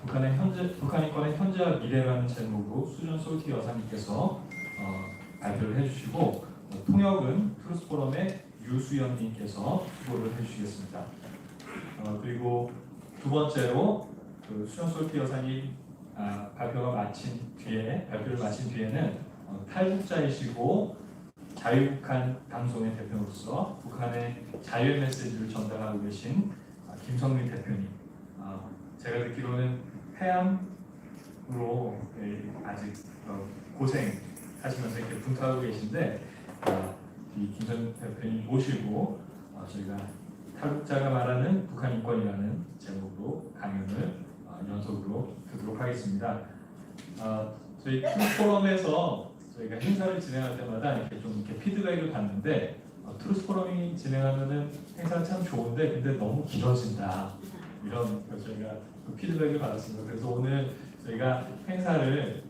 북한인권의 현재와 미래라는 제목으로 수잔숄티 여사님께서 발표를 해주시고 통역은 트루스포럼의 유수연님께서 수고를 해주시겠습니다. 그리고 두 번째로 그 수잔숄티 여사님 발표를 마친 뒤에는 탈북자이시고 자유북한 방송의 대표로서 북한의 자유의 메시지를 전달하고 계신 김성민 대표님, 제가 듣기로는 폐암으로 아직 고생하시면서 이렇게 분투하고 계신데 이 김성민 대표님 모시고 저희가 탈북자가 말하는 북한인권이라는 제목으로 강연을 연속으로 듣도록 하겠습니다. 저희 트루스포럼에서 저희가 행사를 진행할 때마다 이렇게 피드백을 받는데 트루스포럼이 진행하면은 행사는 참 좋은데 근데 너무 길어진다 이런 저희가 피드백을 받았습니다. 그래서 오늘 저희가 행사를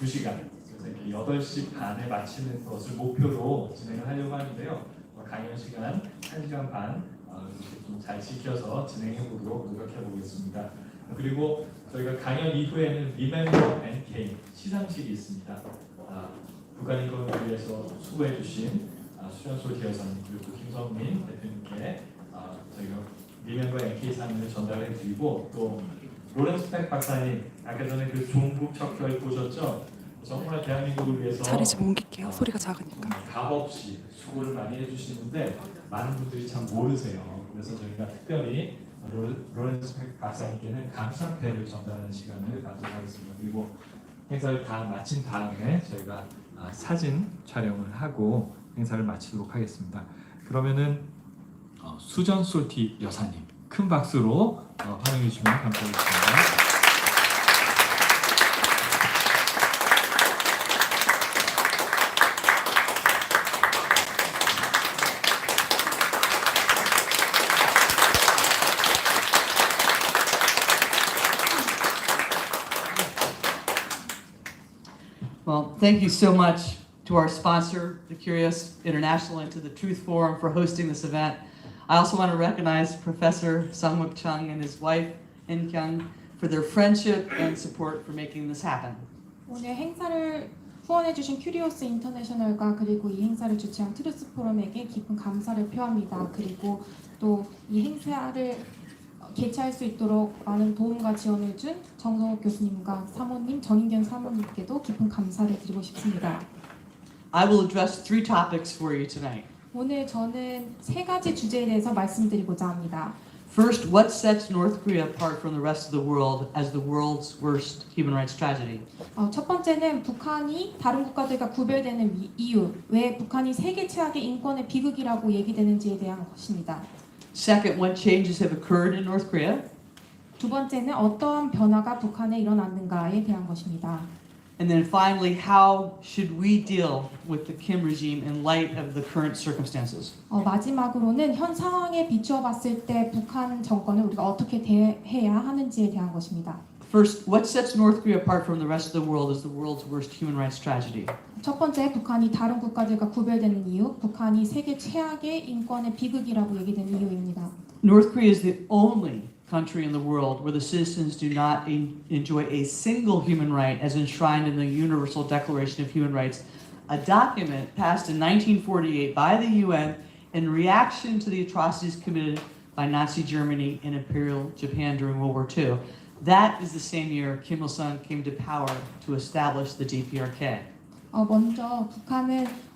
2시간 그래서 이렇게 8시 반에 마치는 것을 목표로 진행을 하려고 하는데요. 강연 시간 1시간 반 좀 잘 지켜서 진행해 보도록 노력해 보겠습니다. 그리고 저희가 강연 이후에는 Remember and Gain 시상식이 있습니다. 북한인권을 위해서 수고해 주신 수잔숄티 여사님 그리고 김성민 대표님께 저희가 Remember and Gain 상을 전달해 드리고 또 로렌스 팩 박사님 아까 전에 그 종북 척결 보셨죠? 정말 대한민국을 위해서 자리 좀 옮길게요. 소리가 작으니까. 값없이 수고를 많이 해주시는데 많은 분들이 참 모르세요. 그래서 저희가 특별히 로렌스 팩 박사님께는 감사패를 전달하는 시간을 갖도록 하겠습니다. 그리고 행사를 다 마친 다음에 저희가 사진 촬영을 하고 행사를 마치도록 하겠습니다. 그러면은 수잔숄티 여사님 큰 박수로 환영해 주시면 감사하겠습니다. Well, thank you so much to our sponsor, the Curious International, and to the Truth Forum for hosting this event. I also want to recognize Professor Sangwook Chung and his wife, In Kyung, for their friendship and support for making this happen. 오늘 행사를 후원해주신 큐리오스 인터내셔널과 그리고 이 행사를 주최한 트루스 포럼에게 깊은 감사를 표합니다. 그리고 또 이 행사를 개최할 수 있도록 많은 도움과 지원을 준 정성욱 교수님과 사모님, 정인경 사모님께도 깊은 감사를 드리고 싶습니다. I will address 3 topics for you tonight. 오늘 저는 3가지 주제에 대해서 말씀드리고자 합니다. First, what sets North Korea apart from the rest of the world as the world's worst human rights tragedy? 첫 번째는 북한이 다른 국가들과 구별되는 이유, 왜 북한이 세계 최악의 인권의 비극이라고 얘기되는지에 대한 것입니다. Second, what changes have occurred in North Korea? 두 번째는 어떠한 변화가 북한에 일어났는가에 대한 것입니다. And then finally, how should we deal with the Kim regime in light of the current circumstances? 마지막으로는 현 상황에 비추어 봤을 때 북한 정권을 우리가 어떻게 대해야 하는지에 대한 것입니다. First, what sets North Korea apart from the rest of the world is the world's worst human rights tragedy. 첫 번째, 북한이 다른 국가들과 구별되는 이유, 북한이 세계 최악의 인권의 비극이라고 얘기되는 이유입니다. North Korea is the only country in the world where the citizens do not enjoy a single human right as enshrined in the Universal Declaration of Human Rights, a document passed in 1948 by the UN in reaction to the atrocities committed by Nazi Germany and Imperial Japan during World War II. That is the same year Kim Il-sung came to power to establish the DPRK. 먼저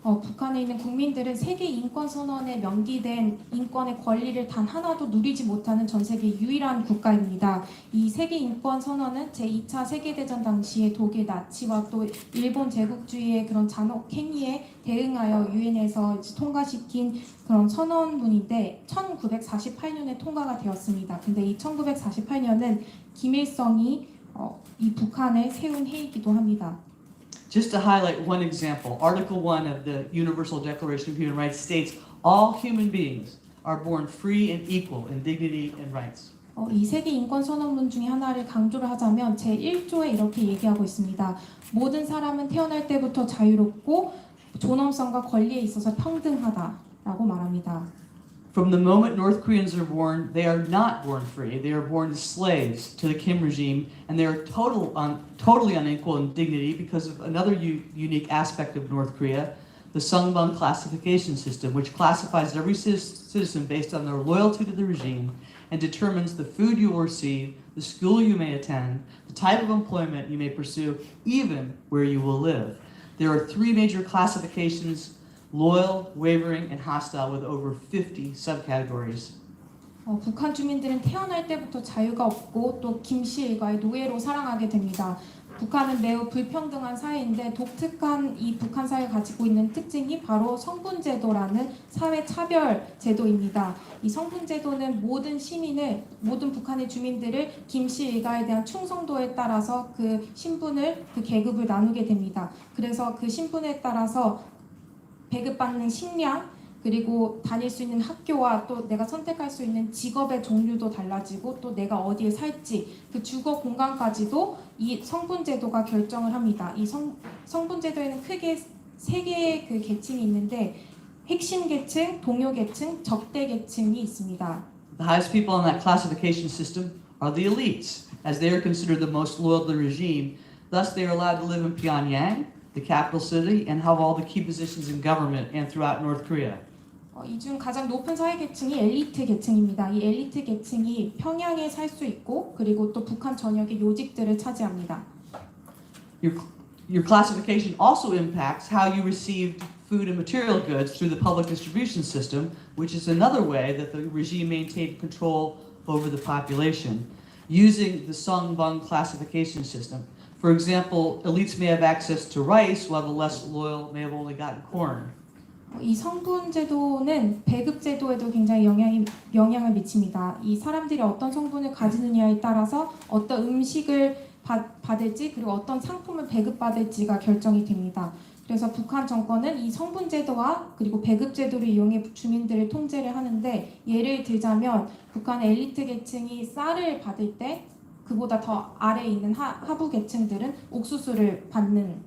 북한에 있는 국민들은 세계 인권 선언에 명기된 인권의 권리를 단 하나도 누리지 못하는 전 세계 유일한 국가입니다. 이 세계 인권 선언은 제2차 세계대전 당시에 독일 나치와 또 일본 제국주의의 그런 잔혹 행위에 대응하여 유엔에서 통과시킨 그런 선언문인데 1948년에 통과가 되었습니다. 근데 이 1948년은 김일성이 이 북한을 세운 해이기도 합니다. Just to highlight one example, Article 1 of the Universal Declaration of Human Rights states all human beings are born free and equal in dignity and rights. 이 세계 인권 선언문 중에 하나를 강조를 하자면 제1조에 이렇게 얘기하고 있습니다. 모든 사람은 태어날 때부터 자유롭고 존엄성과 권리에 있어서 평등하다라고 말합니다. From the moment North Koreans are born, they are not born free. They are born as slaves to the Kim regime, and they are totally unequal in dignity because of another unique aspect of North Korea, the Sungbun classification system, which classifies every citizen based on their loyalty to the regime and determines the food you will receive, the school you may attend, the type of employment you may pursue, even where you will live. There are three major classifications: loyal, wavering, and hostile, with over 50 subcategories. 북한 주민들은 태어날 때부터 자유가 없고 또 김씨 일가의 노예로 살아가게 됩니다. 북한은 매우 불평등한 사회인데 독특한 이 북한 사회가 가지고 있는 특징이 바로 성분제도라는 사회 차별 제도입니다. 이 성분제도는 모든 시민을, 모든 북한의 주민들을 김씨 일가에 대한 충성도에 따라서 그 신분을, 그 계급을 나누게 됩니다. 그래서 그 신분에 따라서 배급받는 식량, 그리고 다닐 수 있는 학교와 또 내가 선택할 수 있는 직업의 종류도 달라지고 또 내가 어디에 살지, 그 주거 공간까지도 이 성분제도가 결정을 합니다. 이 성분제도에는 크게 세 개의 그 계층이 있는데 핵심 계층, 동료 계층, 적대 계층이 있습니다. The highest people on that classification system are the elites, as they are considered the most loyal to the regime. Thus, they are allowed to live in Pyongyang, the capital city, and have all the key positions in government and throughout North Korea. 이 중 가장 높은 사회 계층이 엘리트 계층입니다. 이 엘리트 계층이 평양에 살 수 있고 그리고 또 북한 전역의 요직들을 차지합니다. Your classification also impacts how you received food and material goods through the public distribution system, which is another way that the regime maintained control over the population, using the Sungbun classification system. For example, elites may have access to rice, while the less loyal may have only gotten corn. 이 성분 제도는 배급 제도에도 굉장히 영향을 미칩니다. 이 사람들이 어떤 성분을 가지느냐에 따라서 어떤 음식을 받을지 그리고 어떤 상품을 배급받을지가 결정이 됩니다. 그래서 북한 정권은 이 성분 제도와 그리고 배급 제도를 이용해 주민들을 통제를 하는데, 예를 들자면 북한 엘리트 계층이 쌀을 받을 때 그보다 더 아래에 있는 하부 계층들은 옥수수를 받는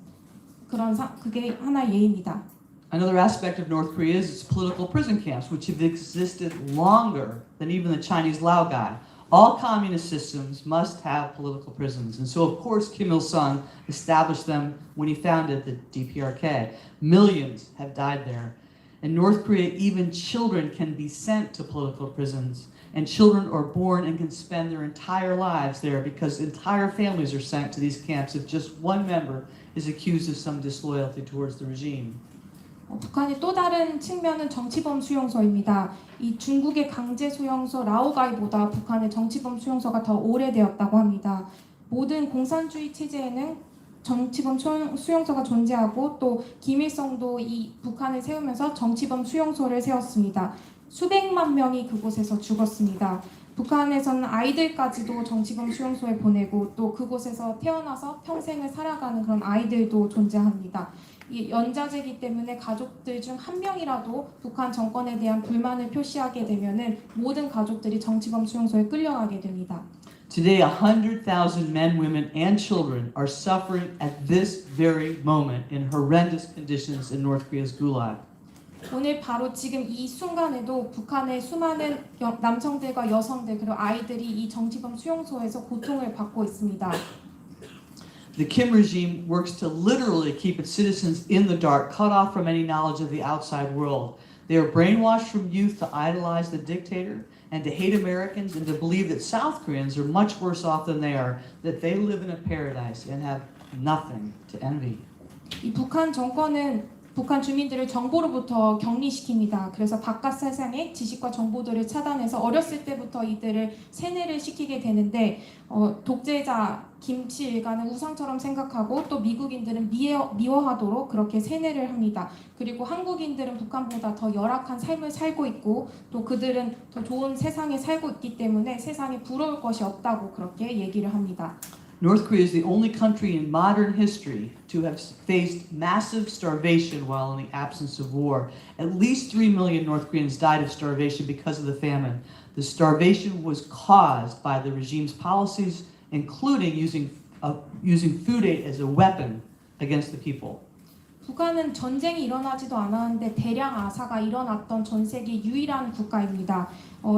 그게 하나의 예입니다. Another aspect of North Korea is its political prison camps, which have existed longer than even the Chinese Laogai. All communist systems must have political prisons, and so of course Kim Il-sung established them when he founded the DPRK. Millions have died there. In North Korea, even children can be sent to political prisons, and children are born and can spend their entire lives there because entire families are sent to these camps if just one member is accused of some disloyalty towards the regime. 북한의 또 다른 측면은 정치범 수용소입니다. 이 중국의 강제 수용소 라오가이보다 북한의 정치범 수용소가 더 오래되었다고 합니다. 모든 공산주의 체제에는 정치범 수용소가 존재하고 또 김일성도 이 북한을 세우면서 정치범 수용소를 세웠습니다. 수백만 명이 그곳에서 죽었습니다. 북한에서는 아이들까지도 정치범 수용소에 보내고 또 그곳에서 태어나서 평생을 살아가는 그런 아이들도 존재합니다. 이 연좌제이기 때문에 가족들 중 한 명이라도 북한 정권에 대한 불만을 표시하게 되면은 모든 가족들이 정치범 수용소에 끌려가게 됩니다. Today, 100,000 men, women, and children are suffering at this very moment in horrendous conditions in North Korea's gulag. 오늘 바로 지금 이 순간에도 북한의 수많은 남성들과 여성들 그리고 아이들이 이 정치범 수용소에서 고통을 받고 있습니다. The Kim regime works to literally keep its citizens in the dark, cut off from any knowledge of the outside world. They are brainwashed from youth to idolize the dictator and to hate Americans and to believe that South Koreans are much worse off than they are, that they live in a paradise and have nothing to envy. 이 북한 정권은 북한 주민들을 정보로부터 격리시킵니다. 그래서 바깥 세상의 지식과 정보들을 차단해서 어렸을 때부터 이들을 세뇌를 시키게 되는데 독재자 김씨 일가는 우상처럼 생각하고 또 미국인들은 미워하도록 그렇게 세뇌를 합니다. 그리고 한국인들은 북한보다 더 열악한 삶을 살고 있고 또 그들은 더 좋은 세상에 살고 있기 때문에 세상에 부러울 것이 없다고 그렇게 얘기를 합니다. North Korea is the only country in modern history to have faced massive starvation while in the absence of war. At least 3 million North Koreans died of starvation because of the famine. The starvation was caused by the regime's policies, including using food aid as a weapon against the people. 북한은 전쟁이 일어나지도 않았는데 대량 아사가 일어났던 전 세계 유일한 국가입니다.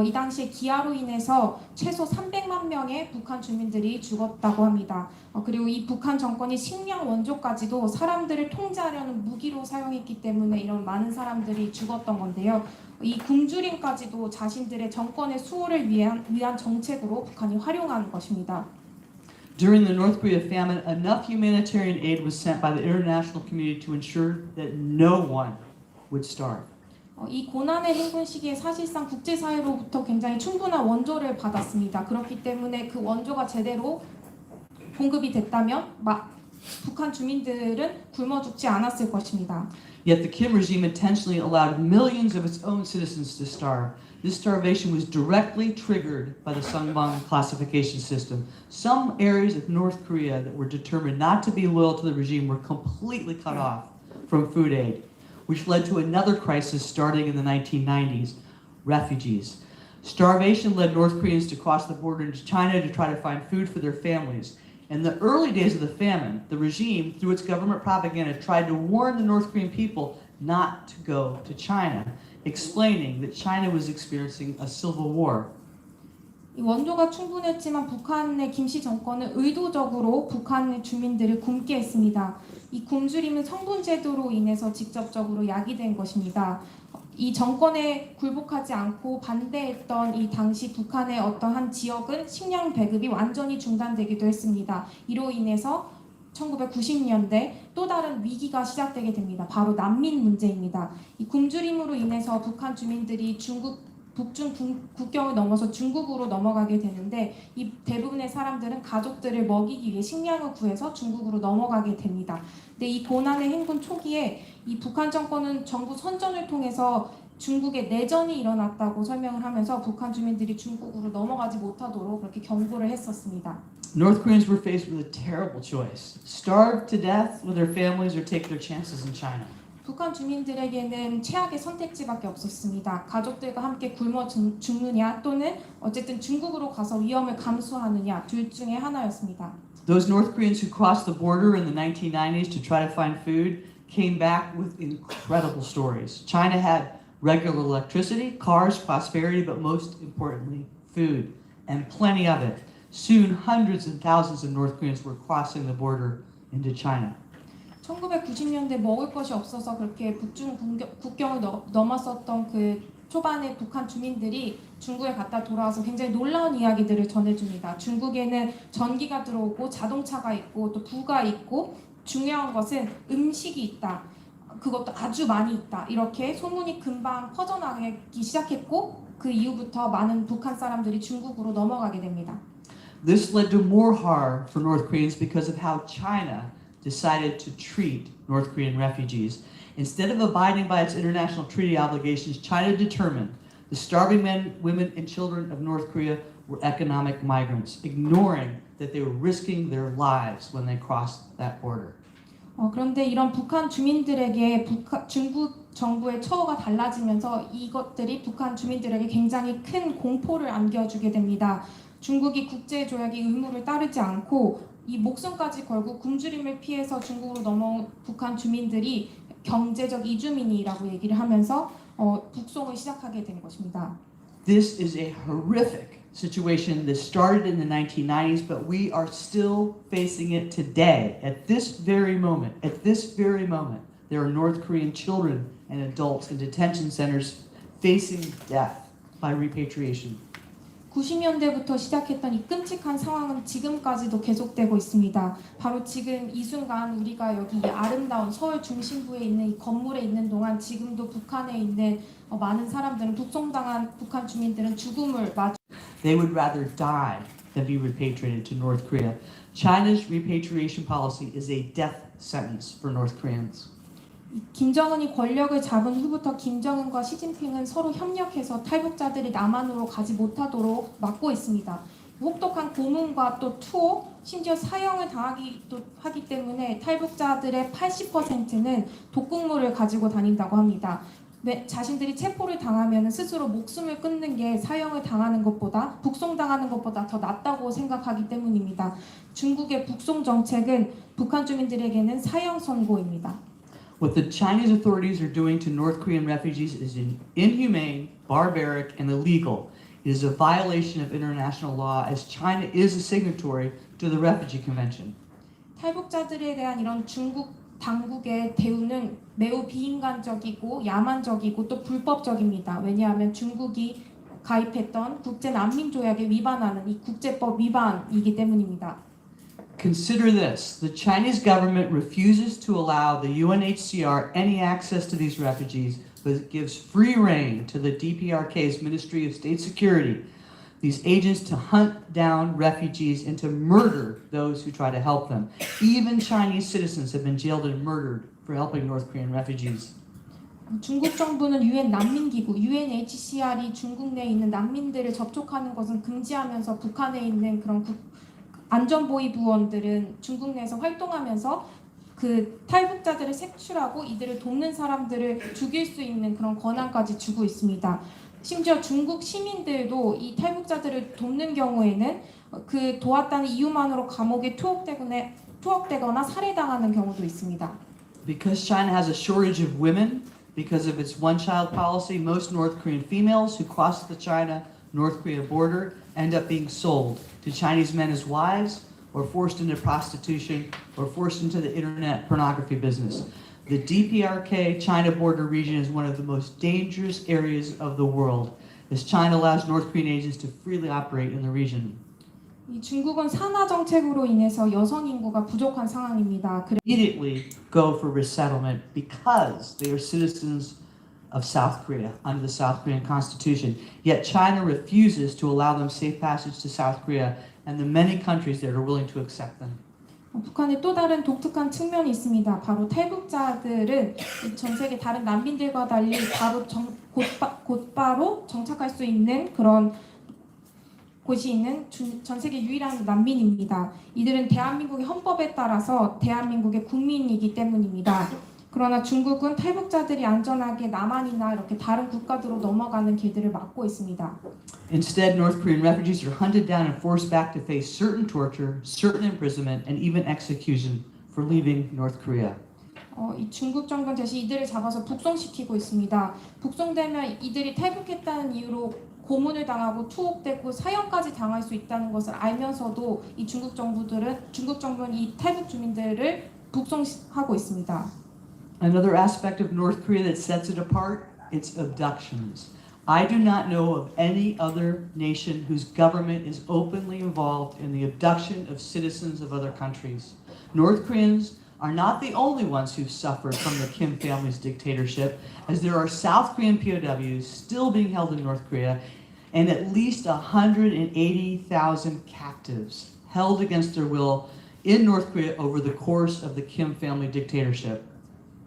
이 당시에 기아로 인해서 최소 300만 명의 북한 주민들이 죽었다고 합니다. 그리고 이 북한 정권이 식량 원조까지도 사람들을 통제하려는 무기로 사용했기 때문에 이런 많은 사람들이 죽었던 건데요. 이 굶주림까지도 자신들의 정권의 수호를 위한 정책으로 북한이 활용한 것입니다. During the North Korea famine, enough humanitarian aid was sent by the international community to ensure that no one would starve. 이 고난의 행군 시기에 사실상 국제사회로부터 굉장히 충분한 원조를 받았습니다. 그렇기 때문에 그 원조가 제대로 공급이 됐다면 북한 주민들은 굶어 죽지 않았을 것입니다. Yet the Kim regime intentionally allowed millions of its own citizens to starve. This starvation was directly triggered by the Sungbang classification system. Some areas of North Korea that were determined not to be loyal to the regime were completely cut off from food aid, which led to another crisis starting in the 1990s, refugees. Starvation led North Koreans to cross the border into China to try to find food for their families. In the early days of the famine, the regime, through its government propaganda, tried to warn the North Korean people not to go to China, explaining that China was experiencing a civil war. 이 원조가 충분했지만 북한의 김씨 정권은 의도적으로 북한 주민들을 굶게 했습니다. 이 굶주림은 성분제도로 인해서 직접적으로 야기된 것입니다. 이 정권에 굴복하지 않고 반대했던 이 당시 북한의 어떤 한 지역은 식량 배급이 완전히 중단되기도 했습니다. 이로 인해서 1990년대 또 다른 위기가 시작되게 됩니다. 바로 난민 문제입니다. 이 굶주림으로 인해서 북한 주민들이 북중 국경을 넘어서 중국으로 넘어가게 되는데 이 대부분의 사람들은 가족들을 먹이기 위해 식량을 구해서 중국으로 넘어가게 됩니다. 근데 이 고난의 행군 초기에 이 북한 정권은 정부 선전을 통해서 중국에 내전이 일어났다고 설명을 하면서 북한 주민들이 중국으로 넘어가지 못하도록 그렇게 경고를 했었습니다. North Koreans were faced with a terrible choice: starve to death with their families or take their chances in China. 북한 주민들에게는 최악의 선택지밖에 없었습니다. 가족들과 함께 굶어 죽느냐 또는 어쨌든 중국으로 가서 위험을 감수하느냐 둘 중에 하나였습니다. Those North Koreans who crossed the border in the 1990s to try to find food came back with incredible stories. China had regular electricity, cars, prosperity, but most importantly, food, and plenty of it. Soon, hundreds and thousands of North Koreans were crossing the border into China. 1990년대 먹을 것이 없어서 그렇게 북중 국경을 넘었었던 그 초반에 북한 주민들이 중국에 갔다 돌아와서 굉장히 놀라운 이야기들을 전해줍니다. 중국에는 전기가 들어오고 자동차가 있고 또 부가 있고 중요한 것은 음식이 있다. 그것도 아주 많이 있다. 이렇게 소문이 금방 퍼져나가기 시작했고 그 이후부터 많은 북한 사람들이 중국으로 넘어가게 됩니다. This led to more harm for North Koreans because of how China decided to treat North Korean refugees. Instead of abiding by its international treaty obligations, China determined the starving men, women, and children of North Korea were economic migrants, ignoring that they were risking their lives when they crossed that border. 그런데 이런 북한 주민들에게 중국 정부의 처우가 달라지면서 이것들이 북한 주민들에게 굉장히 큰 공포를 안겨주게 됩니다. 중국이 국제조약의 의무를 따르지 않고 이 목숨까지 걸고 굶주림을 피해서 중국으로 넘어온 북한 주민들이 경제적 이주민이라고 얘기를 하면서 북송을 시작하게 된 것입니다. This is a horrific situation that started in the 1990s, but we are still facing it today. At this very moment, there are North Korean children and adults in detention centers facing death by repatriation. 90년대부터 시작했던 이 끔찍한 상황은 지금까지도 계속되고 있습니다. 바로 지금 이 순간 우리가 여기 이 아름다운 서울 중심부에 있는 이 건물에 있는 동안 지금도 북한에 있는 많은 사람들은 북송당한 북한 주민들은 죽음을 맞. They would rather die than be repatriated to North Korea. China's repatriation policy is a death sentence for North Koreans. 김정은이 권력을 잡은 후부터 김정은과 시진핑은 서로 협력해서 탈북자들이 남한으로 가지 못하도록 막고 있습니다. 혹독한 고문과 또 투옥, 심지어 사형을 하기 때문에 탈북자들의 80%는 독극물을 가지고 다닌다고 합니다. 자신들이 체포를 당하면 스스로 목숨을 끊는 게 사형을 당하는 것보다 북송당하는 것보다 더 낫다고 생각하기 때문입니다. 중국의 북송 정책은 북한 주민들에게는 사형 선고입니다. What the Chinese authorities are doing to North Korean refugees is inhumane, barbaric, and illegal. It is a violation of international law as China is a signatory to the Refugee Convention. 탈북자들에 대한 이런 중국 당국의 대우는 매우 비인간적이고 야만적이고 또 불법적입니다. 왜냐하면 중국이 가입했던 국제 난민 조약에 위반하는 이 국제법 위반이기 때문입니다. Consider this. The Chinese government refuses to allow the UNHCR any access to these refugees, but it gives free rein to the DPRK's Ministry of State Security, these agents to hunt down refugees and to murder those who try to help them. Even Chinese citizens have been jailed and murdered for helping North Korean refugees. 중국 정부는 유엔 난민기구 UNHCR이 중국 내에 있는 난민들을 접촉하는 것은 금지하면서 북한에 있는 그런 안전보위부원들은 중국 내에서 활동하면서 그 탈북자들을 색출하고 이들을 돕는 사람들을 죽일 수 있는 그런 권한까지 주고 있습니다. 심지어 중국 시민들도 이 탈북자들을 돕는 경우에는 그 도왔다는 이유만으로 감옥에 투옥되거나 살해당하는 경우도 있습니다. Because China has a shortage of women, because of its one-child policy, most North Korean females who cross the China-North Korea border end up being sold to Chinese men as wives, or forced into prostitution, or forced into the internet pornography business. The DPRK China border region is one of the most dangerous areas of the world, as China allows North Korean agents to freely operate in the region. 이 중국은 산하 정책으로 인해서 여성 인구가 부족한 상황입니다. Immediately go for resettlement because they are citizens of South Korea under the South Korean Constitution. Yet China refuses to allow them safe passage to South Korea and the many countries that are willing to accept them. 북한의 또 다른 독특한 측면이 있습니다. 바로 탈북자들은 전 세계 다른 난민들과 달리 곧바로 정착할 수 있는 그런 곳이 있는 전 세계 유일한 난민입니다. 이들은 대한민국의 헌법에 따라서 대한민국의 국민이기 때문입니다. 그러나 중국은 탈북자들이 안전하게 남한이나 이렇게 다른 국가들로 넘어가는 길들을 막고 있습니다. Instead, North Korean refugees are hunted down and forced back to face certain torture, certain imprisonment, and even execution for leaving North Korea. 이 중국 정부는 대신 이들을 잡아서 북송시키고 있습니다. 북송되면 이들이 탈북했다는 이유로 고문을 당하고 투옥되고 사형까지 당할 수 있다는 것을 알면서도 이 중국 정부는 이 탈북 주민들을 북송하고 있습니다. Another aspect of North Korea that sets it apart, it's abductions. I do not know of any other nation whose government is openly involved in the abduction of citizens of other countries. North Koreans are not the only ones who've suffered from the Kim family's dictatorship, as there are South Korean POWs still being held in North Korea, and at least 180,000 captives held against their will in North Korea over the course of the Kim family dictatorship.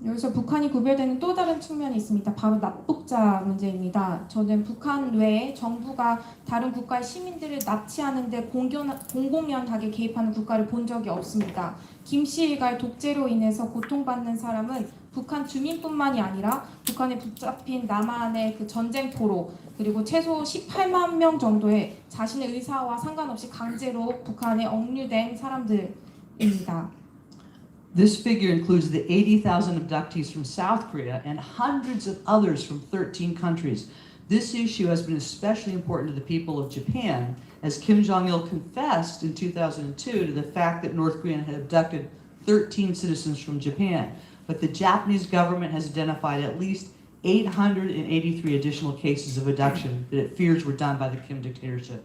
여기서 북한이 구별되는 또 다른 측면이 있습니다. 바로 납북자 문제입니다. 저는 북한 외에 정부가 다른 국가의 시민들을 납치하는데 공공연하게 개입하는 국가를 본 적이 없습니다. 김씨 일가의 독재로 인해서 고통받는 사람은 북한 주민뿐만이 아니라 북한에 붙잡힌 남한의 그 전쟁토로 그리고 최소 18만 명 정도의 자신의 의사와 상관없이 강제로 북한에 억류된 사람들입니다. This figure includes the 80,000 abductees from South Korea and hundreds of others from 13 countries. This issue has been especially important to the people of Japan, as Kim Jong-il confessed in 2002 to the fact that North Korea had abducted 13 citizens from Japan. But the Japanese government has identified at least 883 additional cases of abduction that it fears were done by the Kim dictatorship.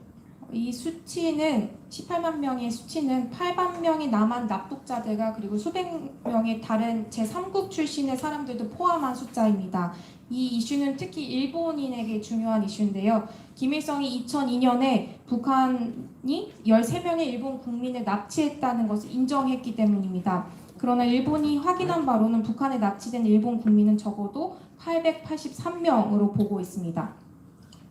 이 수치는 18만 명의 수치는 8만 명의 남한 납북자들과 그리고 수백 명의 다른 제3국 출신의 사람들도 포함한 숫자입니다. 이 이슈는 특히 일본인에게 중요한 이슈인데요. 김일성이 2002년에 북한이 13명의 일본 국민을 납치했다는 것을 인정했기 때문입니다. 그러나 일본이 확인한 바로는 북한에 납치된 일본 국민은 적어도 883명으로 보고 있습니다.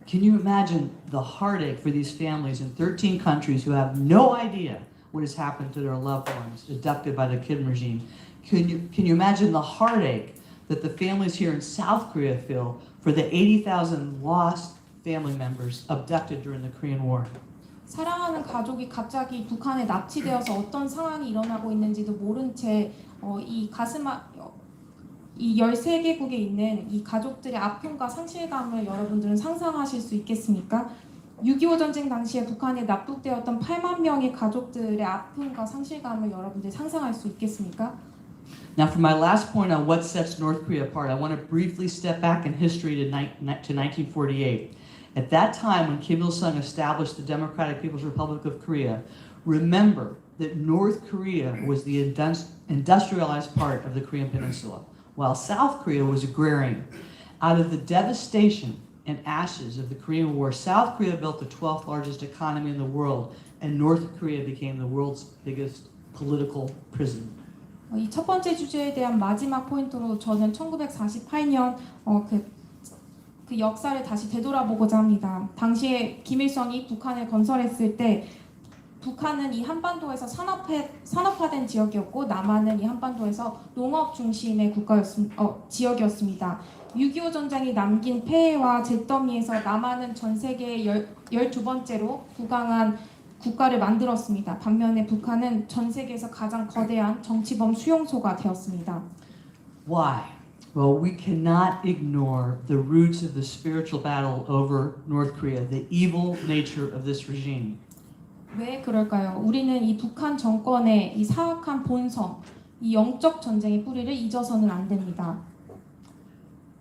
Can you imagine the heartache for these families in 13 countries who have no idea what has happened to their loved ones abducted by the Kim regime? Can you imagine the heartache that the families here in South Korea feel for the 80,000 lost family members abducted during the Korean War? 사랑하는 가족이 갑자기 북한에 납치되어서 어떤 상황이 일어나고 있는지도 모른 채 이 이 13개국에 있는 이 가족들의 아픔과 상실감을 여러분들은 상상하실 수 있겠습니까? 6.25 전쟁 당시에 북한에 납북되었던 8만 명의 가족들의 아픔과 상실감을 여러분들이 상상할 수 있겠습니까? Now, for my last point on what sets North Korea apart, I want to briefly step back in history to 1948. At that time, when Kim Il-sung established the Democratic People's Republic of Korea, remember that North Korea was the industrialized part of the Korean Peninsula, while South Korea was agrarian. Out of the devastation and ashes of the Korean War, South Korea built the 12th largest economy in the world, and North Korea became the world's biggest political prison. 이 첫 번째 주제에 대한 마지막 포인트로 저는 1948년 그 역사를 다시 되돌아보고자 합니다. 당시에 김일성이 북한을 건설했을 때 북한은 이 한반도에서 산업화된 지역이었고 남한은 이 한반도에서 농업 중심의 지역이었습니다. 6.25 전쟁이 남긴 폐해와 잿더미에서 남한은 전 세계 12번째로 부강한 국가를 만들었습니다. 반면에 북한은 전 세계에서 가장 거대한 정치범 수용소가 되었습니다. Why? Well, we cannot ignore the roots of the spiritual battle over North Korea, the evil nature of this regime. 왜 그럴까요? 우리는 이 북한 정권의 이 사악한 본성, 이 영적 전쟁의 뿌리를 잊어서는 안 됩니다.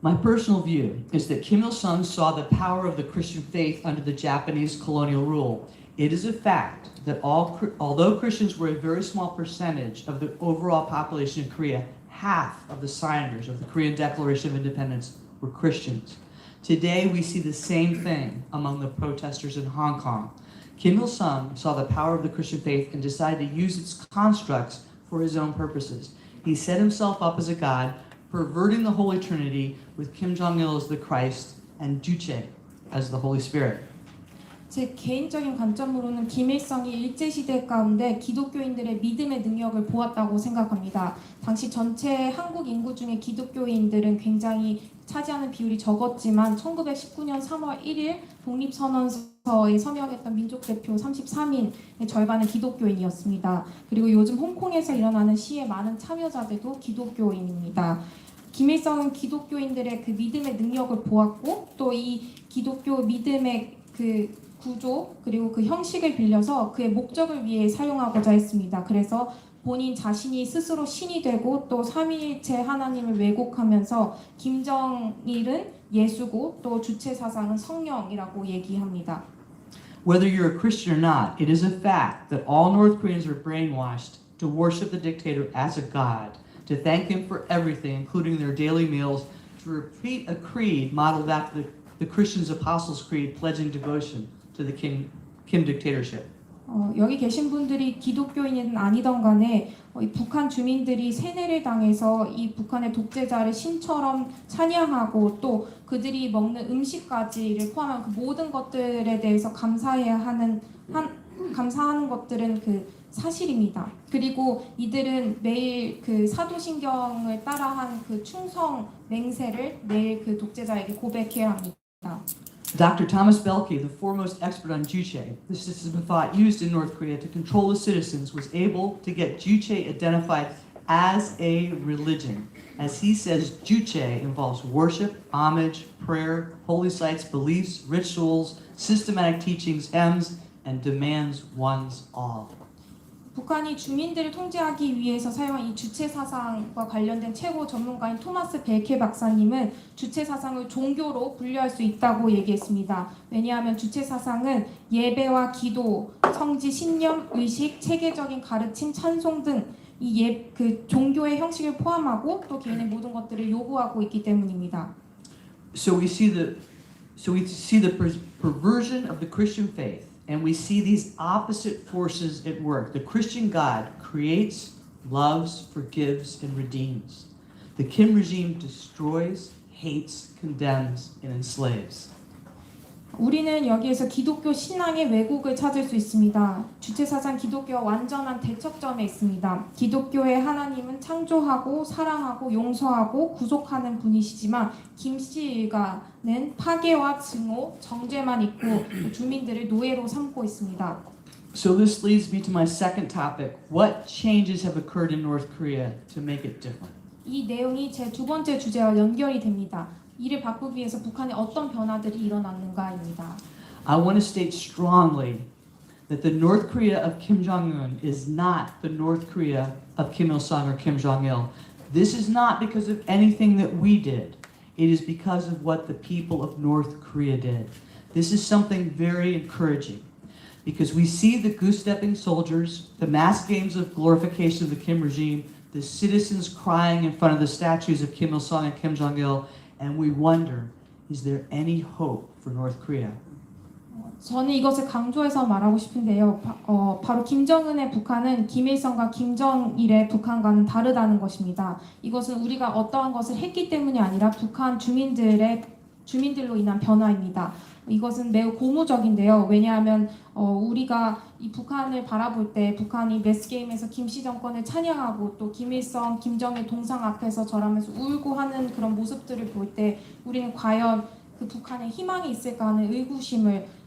My personal view is that Kim Il-sung saw the power of the Christian faith under the Japanese colonial rule. It is a fact that although Christians were a very small percentage of the overall population in Korea, half of the signers of the Korean Declaration of Independence were Christians. Today, we see the same thing among the protesters in Hong Kong. Kim Il-sung saw the power of the Christian faith and decided to use its constructs for his own purposes. He set himself up as a god, perverting the Holy Trinity with Kim Jong-il as the Christ and Juche as the Holy Spirit. 제 개인적인 관점으로는 김일성이 일제시대 가운데 기독교인들의 믿음의 능력을 보았다고 생각합니다. 당시 전체 한국 인구 중에 기독교인들은 굉장히 차지하는 비율이 적었지만 1919년 3월 1일 독립선언서에 서명했던 민족대표 33인의 절반은 기독교인이었습니다. 그리고 요즘 홍콩에서 일어나는 시의 많은 참여자들도 기독교인입니다. 김일성은 기독교인들의 그 믿음의 능력을 보았고 또 이 기독교 믿음의 그 구조 그리고 그 형식을 빌려서 그의 목적을 위해 사용하고자 했습니다. 그래서 본인 자신이 스스로 신이 되고 또 삼위일체 하나님을 왜곡하면서 김정일은 예수고 또 주체 사상은 성령이라고 얘기합니다. Whether you're a Christian or not, it is a fact that all North Koreans are brainwashed to worship the dictator as a god, to thank him for everything, including their daily meals, to repeat a creed modeled after the Christian's Apostles' Creed, pledging devotion to the Kim dictatorship. 여기 계신 분들이 기독교인은 아니던 간에 이 북한 주민들이 세뇌를 당해서 이 북한의 독재자를 신처럼 찬양하고 또 그들이 먹는 음식까지를 포함한 그 모든 것들에 대해서 감사하는 것들은 그 사실입니다. 그리고 이들은 매일 그 사도신경을 따라한 그 충성 맹세를 매일 그 독재자에게 고백해야 합니다. Dr. Thomas Belke, the foremost expert on Juche, the system of thought used in North Korea to control the citizens, was able to get Juche identified as a religion. As he says, Juche involves worship, homage, prayer, holy sites, beliefs, rituals, systematic teachings, hymns, and demands one's all. 북한이 주민들을 통제하기 위해서 사용한 이 주체 사상과 관련된 최고 전문가인 토마스 벨케 박사님은 주체 사상을 종교로 분류할 수 있다고 얘기했습니다. 왜냐하면 주체 사상은 예배와 기도, 성지, 신념, 의식, 체계적인 가르침, 찬송 등 이 그 종교의 형식을 포함하고 또 개인의 모든 것들을 요구하고 있기 때문입니다. So we see the perversion of the Christian faith. And we see these opposite forces at work. The Christian God creates, loves, forgives, and redeems. The Kim regime destroys, hates, condemns, and enslaves. 우리는 여기에서 기독교 신앙의 왜곡을 찾을 수 있습니다. 주체사상 기독교와 완전한 대척점에 있습니다. 기독교의 하나님은 창조하고 사랑하고 용서하고 구속하는 분이시지만 김씨 일가는 파괴와 증오, 정죄만 있고 주민들을 노예로 삼고 있습니다. So this leads me to my second topic. What changes have occurred in North Korea to make it different? 이 내용이 제 두 번째 주제와 연결이 됩니다. 이를 바꾸기 위해서 북한에 어떤 변화들이 일어났는가입니다. I want to state strongly that the North Korea of Kim Jong-un is not the North Korea of Kim Il-sung or Kim Jong-il. This is not because of anything that we did. It is because of what the people of North Korea did. This is something very encouraging because we see the goose-stepping soldiers, the mass games of glorification of the Kim regime, the citizens crying in front of the statues of Kim Il-sung and Kim Jong-il, and we wonder, is there any hope for North Korea? 저는 이것을 강조해서 말하고 싶은데요. 바로 김정은의 북한은 김일성과 김정일의 북한과는 다르다는 것입니다. 이것은 우리가 어떠한 것을 했기 때문이 아니라 북한 주민들로 인한 변화입니다. 이것은 매우 고무적인데요. 왜냐하면 우리가 이 북한을 바라볼 때 북한이 매스게임에서 김씨 정권을 찬양하고 또 김일성, 김정일 동상 앞에서 절하면서 울고 하는 그런 모습들을 볼 때 우리는 과연 그 북한에 희망이 있을까 하는 의구심을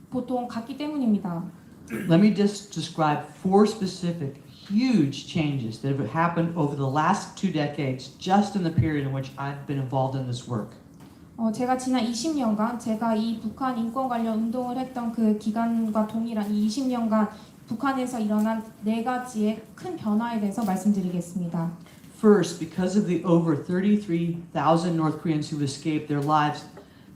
보통 갖기 때문입니다. Let me just describe 4 specific huge changes that have happened over the last 2 decades just in the period in which I've been involved in this work. 제가 지난 20년간 제가 이 북한 인권 관련 운동을 했던 그 기간과 동일한 이 20년간 북한에서 일어난 4가지의 큰 변화에 대해서 말씀드리겠습니다. First, because of the over 33,000 North Koreans who escaped their lives,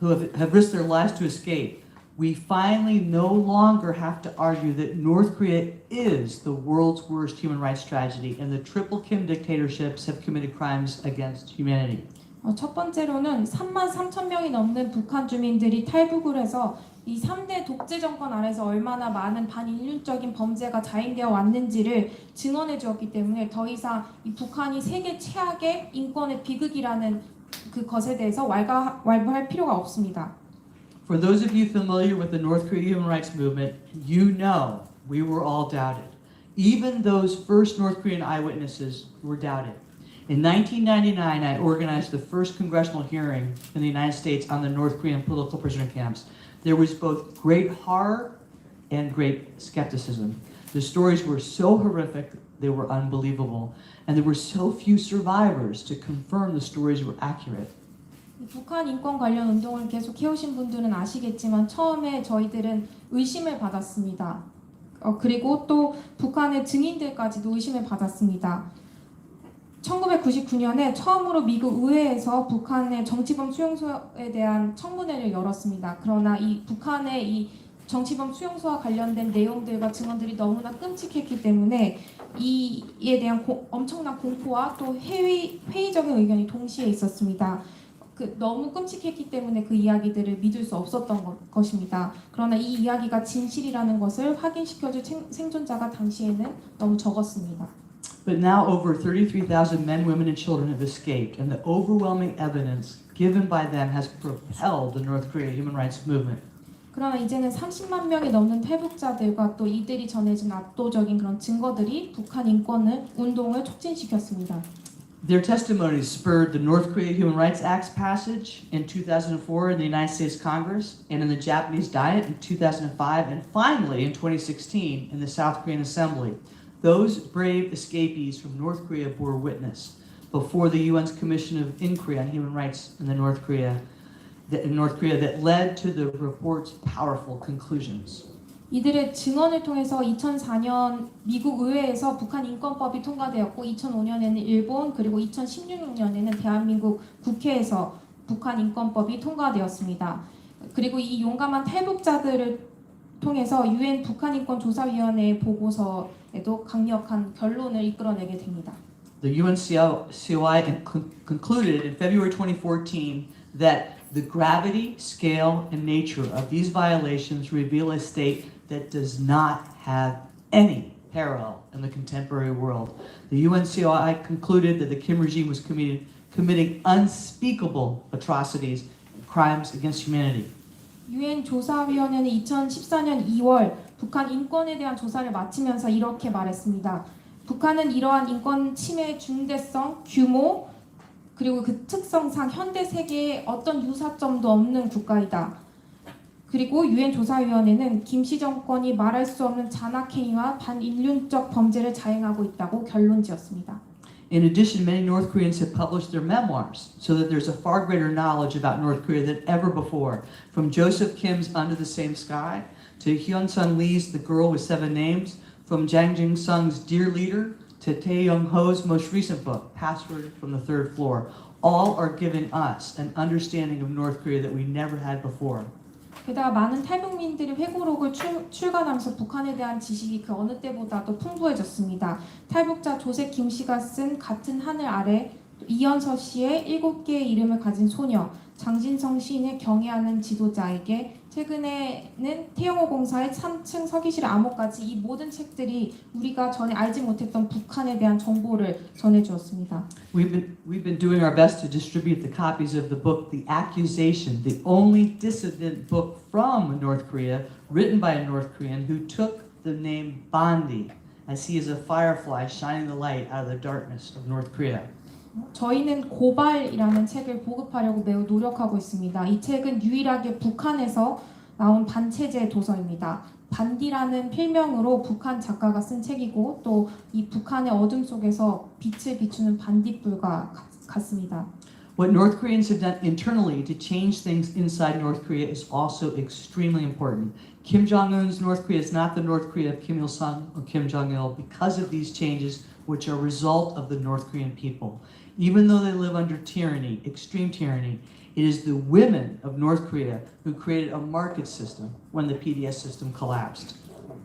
who have risked their lives to escape, we finally no longer have to argue that North Korea is the world's worst human rights tragedy and the triple Kim dictatorships have committed crimes against humanity. 첫 번째로는 33,000명이 넘는 북한 주민들이 탈북을 해서 이 3대 독재 정권 아래서 얼마나 많은 반인륜적인 범죄가 자행되어 왔는지를 증언해 주었기 때문에 더 이상 이 북한이 세계 최악의 인권의 비극이라는 그 것에 대해서 왈부할 필요가 없습니다. For those of you familiar with the North Korea human rights movement, you know we were all doubted. Even those first North Korean eyewitnesses were doubted. In 1999, I organized the first congressional hearing in the United States on the North Korean political prisoner camps. There was both great horror and great skepticism. The stories were so horrific, they were unbelievable. And there were so few survivors to confirm the stories were accurate. 북한 인권 관련 운동을 계속 해오신 분들은 아시겠지만 처음에 저희들은 의심을 받았습니다. 그리고 또 북한의 증인들까지도 의심을 받았습니다. 1999년에 처음으로 미국 의회에서 북한의 정치범 수용소에 대한 청문회를 열었습니다. 그러나 이 북한의 이 정치범 수용소와 관련된 내용들과 증언들이 너무나 끔찍했기 때문에 이에 대한 엄청난 공포와 또 회의적인 의견이 동시에 있었습니다. 너무 끔찍했기 때문에 그 이야기들을 믿을 수 없었던 것입니다. 그러나 이 이야기가 진실이라는 것을 확인시켜줄 생존자가 당시에는 너무 적었습니다. But now over 33,000 men, women, and children have escaped, and the overwhelming evidence given by them has propelled the North Korea human rights movement. 그러나 이제는 30만 명이 넘는 탈북자들과 또 이들이 전해진 압도적인 그런 증거들이 북한 인권 운동을 촉진시켰습니다. Their testimonies spurred the North Korea Human Rights Act's passage in 2004 in the United States Congress and in the Japanese Diet in 2005 and finally in 2016 in the South Korean Assembly. Those brave escapees from North Korea bore witness before the UN's Commission of Inquiry on Human Rights in North Korea that led to the report's powerful conclusions. 이들의 증언을 통해서 2004년 미국 의회에서 북한 인권법이 통과되었고 2005년에는 일본 그리고 2016년에는 대한민국 국회에서 북한 인권법이 통과되었습니다. 그리고 이 용감한 탈북자들을 통해서 UN 북한인권조사위원회의 보고서에도 강력한 결론을 이끌어내게 됩니다. The UNCOI concluded in February 2014 that the gravity, scale, and nature of these violations reveal a state that does not have any parallel in the contemporary world. The UNCOI concluded that the Kim regime was committing unspeakable atrocities and crimes against humanity. UN 조사위원회는 2014년 2월 북한 인권에 대한 조사를 마치면서 이렇게 말했습니다. 북한은 이러한 인권 침해의 중대성, 규모, 그리고 그 특성상 현대 세계에 어떤 유사점도 없는 국가이다. 그리고 UN 조사위원회는 김씨 정권이 말할 수 없는 잔악행위와 반인륜적 범죄를 자행하고 있다고 결론지었습니다. In addition, many North Koreans have published their memoirs, so that there's a far greater knowledge about North Korea than ever before. From Joseph Kim's Under the Same Sky, to Hyun-Sun Lee's The Girl with Seven Names, from Jang Jin-sung's Dear Leader, to Tae Young-ho's most recent book, Password from the Third Floor, all are giving us an understanding of North Korea that we never had before. 게다가 많은 탈북민들이 회고록을 출간하면서 북한에 대한 지식이 그 어느 때보다도 풍부해졌습니다. 탈북자 조셉 김 씨가 쓴 같은 하늘 아래, 이연서 씨의 7개의 이름을 가진 소녀, 장진성 시인의 경애하는 지도자에게, 최근에는 태영호 공사의 3층 서기실 암호까지 이 모든 책들이 우리가 전에 알지 못했던 북한에 대한 정보를 전해주었습니다. We've been doing our best to distribute the copies of the book The Accusation, the only dissident book from North Korea, written by a North Korean who took the name Bandi, as he is a firefly shining the light out of the darkness of North Korea. 저희는 고발이라는 책을 보급하려고 매우 노력하고 있습니다. 이 책은 유일하게 북한에서 나온 반체제 도서입니다. 반디라는 필명으로 북한 작가가 쓴 책이고 또 이 북한의 어둠 속에서 빛을 비추는 반딧불과 같습니다. What North Koreans have done internally to change things inside North Korea is also extremely important. Kim Jong-un's North Korea is not the North Korea of Kim Il-sung or Kim Jong-il because of these changes which are a result of the North Korean people. Even though they live under tyranny, extreme tyranny, it is the women of North Korea who created a market system when the PDS system collapsed.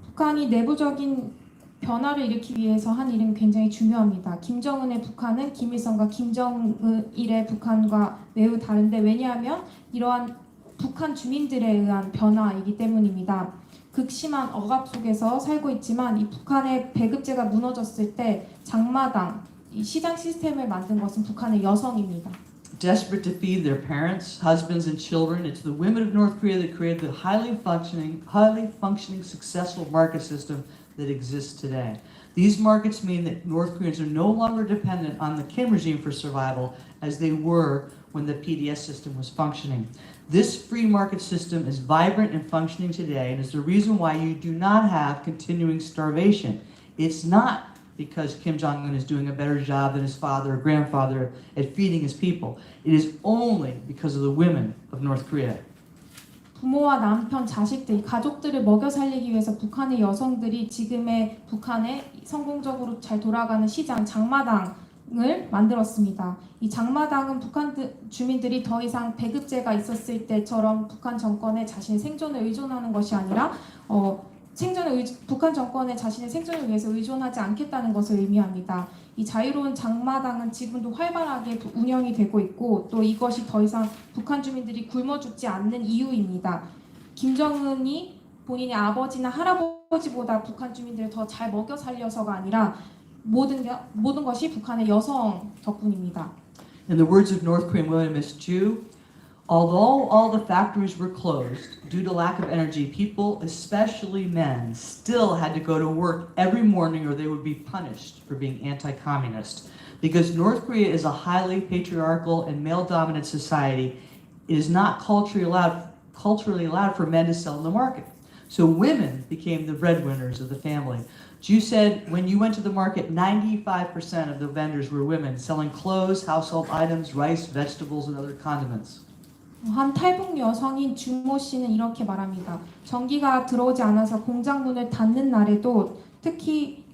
북한이 내부적인 변화를 일으키기 위해서 한 일은 굉장히 중요합니다. 김정은의 북한은 김일성과 김정일의 북한과 매우 다른데 왜냐하면 이러한 북한 주민들에 의한 변화이기 때문입니다. 극심한 억압 속에서 살고 있지만 이 북한의 배급제가 무너졌을 때 장마당, 이 시장 시스템을 만든 것은 북한의 여성입니다. Desperate to feed their parents, husbands, and children, it's the women of North Korea that created the highly functioning, successful market system that exists today. These markets mean that North Koreans are no longer dependent on the Kim regime for survival as they were when the PDS system was functioning. This free market system is vibrant and functioning today and is the reason why you do not have continuing starvation. It's not because Kim Jong-un is doing a better job than his father or grandfather at feeding his people. It is only because of the women of North Korea. 부모와 남편, 자식들, 가족들을 먹여 살리기 위해서 북한의 여성들이 지금의 북한에 성공적으로 잘 돌아가는 시장 장마당을 만들었습니다. 이 장마당은 북한 주민들이 더 이상 배급제가 있었을 때처럼 북한 정권에 자신의 생존을 의존하는 것이 아니라 북한 정권에 자신의 생존을 위해서 의존하지 않겠다는 것을 의미합니다. 이 자유로운 장마당은 지금도 활발하게 운영이 되고 있고 또 이것이 더 이상 북한 주민들이 굶어 죽지 않는 이유입니다. 김정은이 본인의 아버지나 할아버지보다 북한 주민들을 더 잘 먹여 살려서가 아니라 모든 것이 북한의 여성 덕분입니다. In the words of North Korean women, Miss Chu, although all the factories were closed due to lack of energy, people, especially men, still had to go to work every morning or they would be punished for being anti-communist. Because North Korea is a highly patriarchal and male-dominant society, it is not culturally allowed for men to sell in the market. So women became the breadwinners of the family. Ju said when you went to the market, 95% of the vendors were women selling clothes, household items, rice, vegetables, and other condiments. 한 탈북 여성인 주모 씨는 이렇게 말합니다. 전기가 들어오지 않아서 공장 문을 닫는 날에도 특히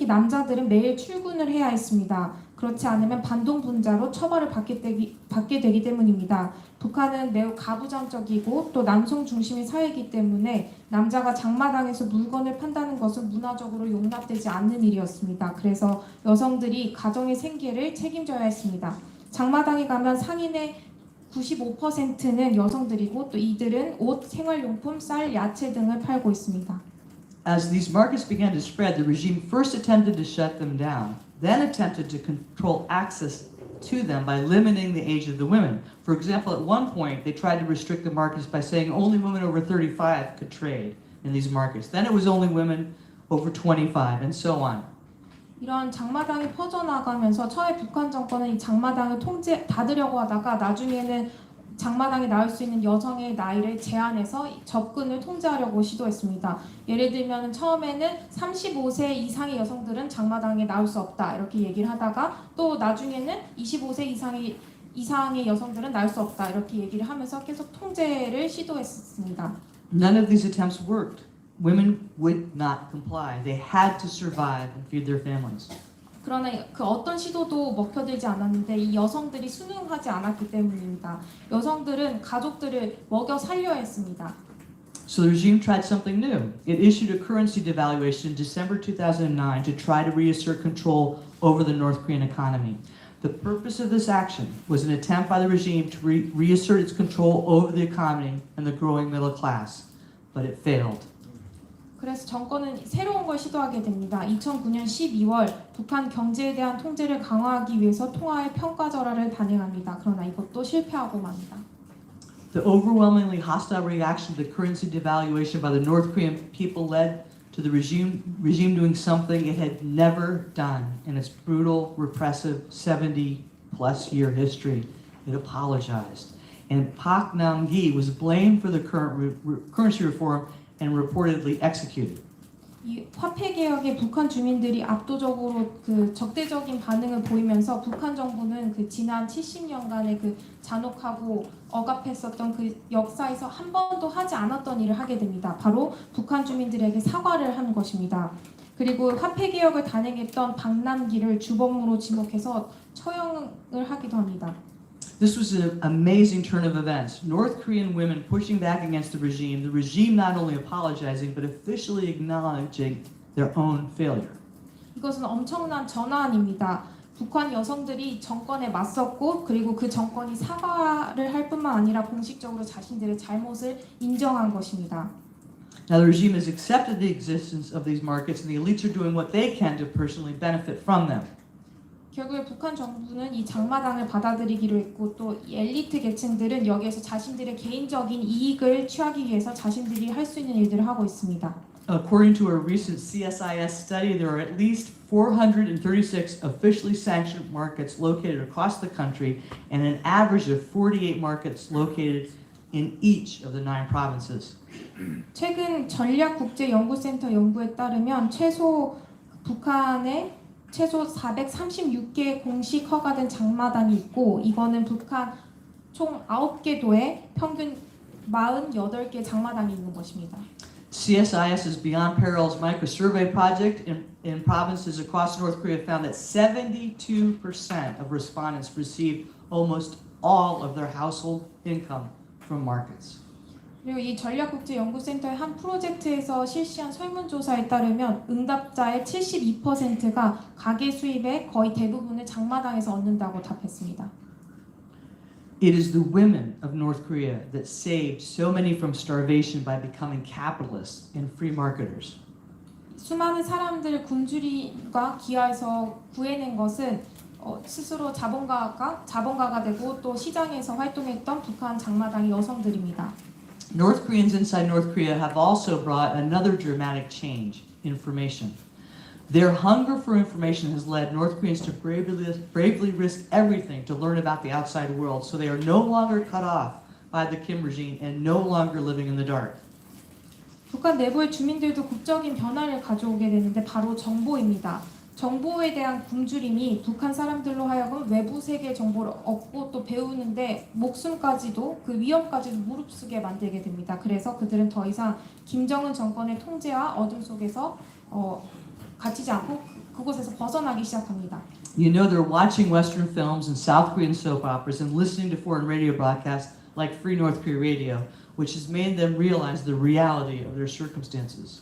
남자들은 매일 출근을 해야 했습니다. 그렇지 않으면 반동 분자로 처벌을 받게 되기 때문입니다. 북한은 매우 가부장적이고 또 남성 중심의 사회이기 때문에 남자가 장마당에서 물건을 판다는 것은 문화적으로 용납되지 않는 일이었습니다. 그래서 여성들이 가정의 생계를 책임져야 했습니다. 장마당에 가면 상인의 95%는 여성들이고 또 이들은 옷, 생활용품, 쌀, 야채 등을 팔고 있습니다. As these markets began to spread, the regime first attempted to shut them down, then attempted to control access to them by limiting the age of the women. For example, at one point, they tried to restrict the markets by saying only women over 35 could trade in these markets. Then it was only women over 25, and so on. 이런 장마당이 퍼져나가면서 처음에 북한 정권은 이 장마당을 닫으려고 하다가 나중에는 장마당에 나올 수 있는 여성의 나이를 제한해서 접근을 통제하려고 시도했습니다. 예를 들면 처음에는 35세 이상의 여성들은 장마당에 나올 수 없다 이렇게 얘기를 하다가 또 나중에는 25세 이상의 여성들은 나올 수 없다 이렇게 얘기를 하면서 계속 통제를 시도했습니다. None of these attempts worked. Women would not comply. They had to survive and feed their families. 그러나 그 어떤 시도도 먹혀들지 않았는데 이 여성들이 순응하지 않았기 때문입니다. 여성들은 가족들을 먹여 살려야 했습니다. So the regime tried something new. It issued a currency devaluation in December 2009 to try to reassert control over the North Korean economy. The purpose of this action was an attempt by the regime to reassert its control over the economy and the growing middle class, but it failed. 그래서 정권은 새로운 걸 시도하게 됩니다. 2009년 12월 북한 경제에 대한 통제를 강화하기 위해서 통화의 평가절하를 단행합니다. 그러나 이것도 실패하고 맙니다. The overwhelmingly hostile reaction to the currency devaluation by the North Korean people led to the regime doing something it had never done in its brutal, repressive 70-plus year history. It apologized. And Park Nam-gi was blamed for the currency reform and reportedly executed. 이 화폐 개혁에 북한 주민들이 압도적으로 그 적대적인 반응을 보이면서 북한 정부는 그 지난 70년간의 그 잔혹하고 억압했었던 그 역사에서 한 번도 하지 않았던 일을 하게 됩니다. 바로 북한 주민들에게 사과를 한 것입니다. 그리고 화폐 개혁을 단행했던 박남기를 주범으로 지목해서 처형을 하기도 합니다. This was an amazing turn of events. North Korean women pushing back against the regime not only apologizing but officially acknowledging their own failure. 이것은 엄청난 전환입니다. 북한 여성들이 정권에 맞섰고 그리고 그 정권이 사과를 할 뿐만 아니라 공식적으로 자신들의 잘못을 인정한 것입니다. Now the regime has accepted the existence of these markets and the elites are doing what they can to personally benefit from them. 결국에 북한 정부는 이 장마당을 받아들이기로 했고 또 엘리트 계층들은 여기에서 자신들의 개인적인 이익을 취하기 위해서 자신들이 할 수 있는 일들을 하고 있습니다. According to a recent CSIS study, there are at least 436 officially sanctioned markets located across the country and an average of 48 markets located in each of the 9 provinces. 최근 전략국제연구센터 연구에 따르면 북한에 최소 436개 공식 허가된 장마당이 있고 이거는 북한 총 9개 도에 평균 48개 장마당이 있는 것입니다. CSIS's Beyond Perils micro-survey project in provinces across North Korea found that 72% of respondents received almost all of their household income from markets. 그리고 이 전략국제연구센터의 한 프로젝트에서 실시한 설문조사에 따르면 응답자의 72%가 가계 수입의 거의 대부분을 장마당에서 얻는다고 답했습니다. It is the women of North Korea that saved so many from starvation by becoming capitalists and free marketers. 수많은 사람들 굶주림과 기아에서 구해낸 것은 스스로 자본가가 되고 또 시장에서 활동했던 북한 장마당의 여성들입니다. North Koreans inside North Korea have also brought another dramatic change: information. Their hunger for information has led North Koreans to bravely risk everything to learn about the outside world, so they are no longer cut off by the Kim regime and no longer living in the dark. 북한 내부의 주민들도 극적인 변화를 가져오게 되는데 바로 정보입니다. 정보에 대한 굶주림이 북한 사람들로 하여금 외부 세계의 정보를 얻고 또 배우는데 목숨까지도 그 위험까지도 무릅쓰게 만들게 됩니다. 그래서 그들은 더 이상 김정은 정권의 통제와 어둠 속에서 갇히지 않고 그곳에서 벗어나기 시작합니다. You know they're watching Western films and South Korean soap operas and listening to foreign radio broadcasts like Free North Korea Radio, which has made them realize the reality of their circumstances.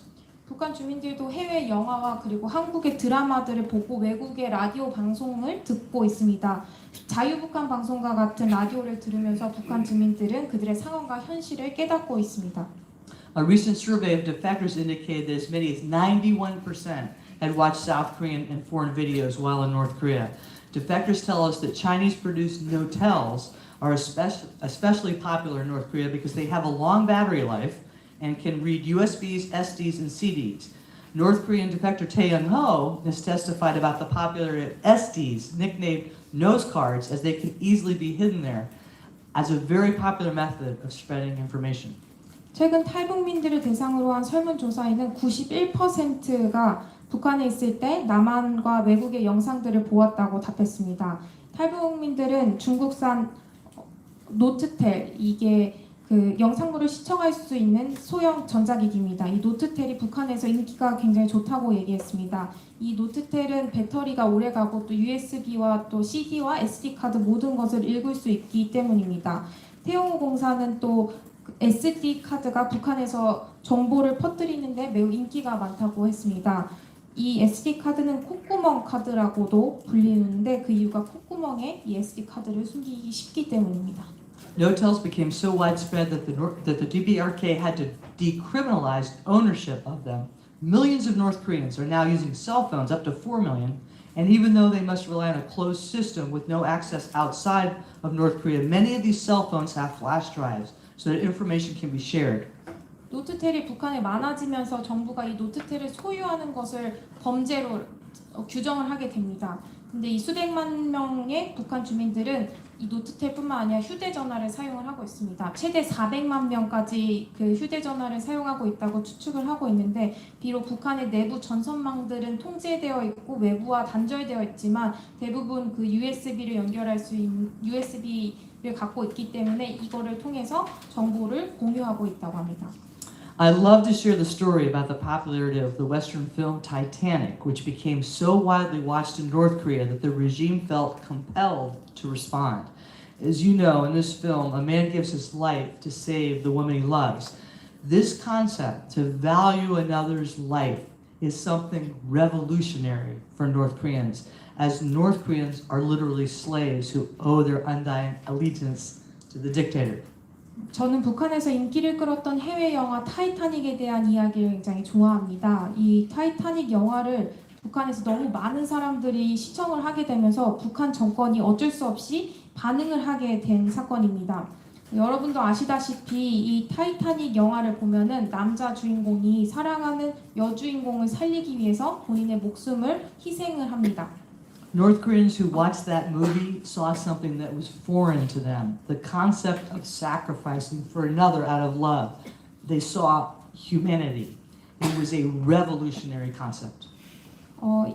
북한 주민들도 해외 영화와 그리고 한국의 드라마들을 보고 외국의 라디오 방송을 듣고 있습니다. 자유북한 방송과 같은 라디오를 들으면서 북한 주민들은 그들의 상황과 현실을 깨닫고 있습니다. A recent survey of defectors indicated that as many as 91% had watched South Korean and foreign videos while in North Korea. Defectors tell us that Chinese-produced Notels are especially popular in North Korea because they have a long battery life and can read USBs, SDs, and CDs. North Korean defector Tae Young-ho has testified about the popularity of SDs, nicknamed nose cards, as they can easily be hidden there. as a very popular method of spreading information. 최근 탈북민들을 대상으로 한 설문조사에는 91%가 북한에 있을 때 남한과 외국의 영상들을 보았다고 답했습니다. 탈북민들은 중국산 노트텔, 이게 그 영상물을 시청할 수 있는 소형 전자기기입니다. 이 노트텔이 북한에서 인기가 굉장히 좋다고 얘기했습니다. 이 노트텔은 배터리가 오래가고 또 USB와 또 CD와 SD 카드 모든 것을 읽을 수 있기 때문입니다. 태용호 공사는 또 SD 카드가 북한에서 정보를 퍼뜨리는데 매우 인기가 많다고 했습니다. 이 SD 카드는 콧구멍 카드라고도 불리는데 그 이유가 콧구멍에 이 SD 카드를 숨기기 쉽기 때문입니다. No-tells became so widespread that the DPRK had to decriminalize ownership of them. Millions of North Koreans are now using cell phones, up to 4 million, and even though they must rely on a closed system with no access outside of North Korea, many of these cell phones have flash drives so that information can be shared. 노트텔이 북한에 많아지면서 정부가 이 노트텔을 소유하는 것을 범죄로 규정을 하게 됩니다. 근데 이 수백만 명의 북한 주민들은 이 노트텔뿐만 아니라 휴대전화를 사용을 하고 있습니다. 최대 400만 명까지 그 휴대전화를 사용하고 있다고 추측을 하고 있는데 비록 북한의 내부 전선망들은 통제되어 있고 외부와 단절되어 있지만 대부분 그 USB를 연결할 수 있는 USB를 갖고 있기 때문에 이거를 통해서 정보를 공유하고 있다고 합니다. I'd love to share the story about the popularity of the Western film Titanic, which became so widely watched in North Korea that the regime felt compelled to respond. As you know, in this film, a man gives his life to save the woman he loves. This concept, to value another's life, is something revolutionary for North Koreans, as North Koreans are literally slaves who owe their undying allegiance to the dictator. 저는 북한에서 인기를 끌었던 해외 영화 타이타닉에 대한 이야기를 굉장히 좋아합니다. 이 타이타닉 영화를 북한에서 너무 많은 사람들이 시청을 하게 되면서 북한 정권이 어쩔 수 없이 반응을 하게 된 사건입니다. 여러분도 아시다시피 이 타이타닉 영화를 보면은 남자 주인공이 사랑하는 여주인공을 살리기 위해서 본인의 목숨을 희생을 합니다. North Koreans who watched that movie saw something that was foreign to them, the concept of sacrificing for another out of love. They saw humanity. It was a revolutionary concept.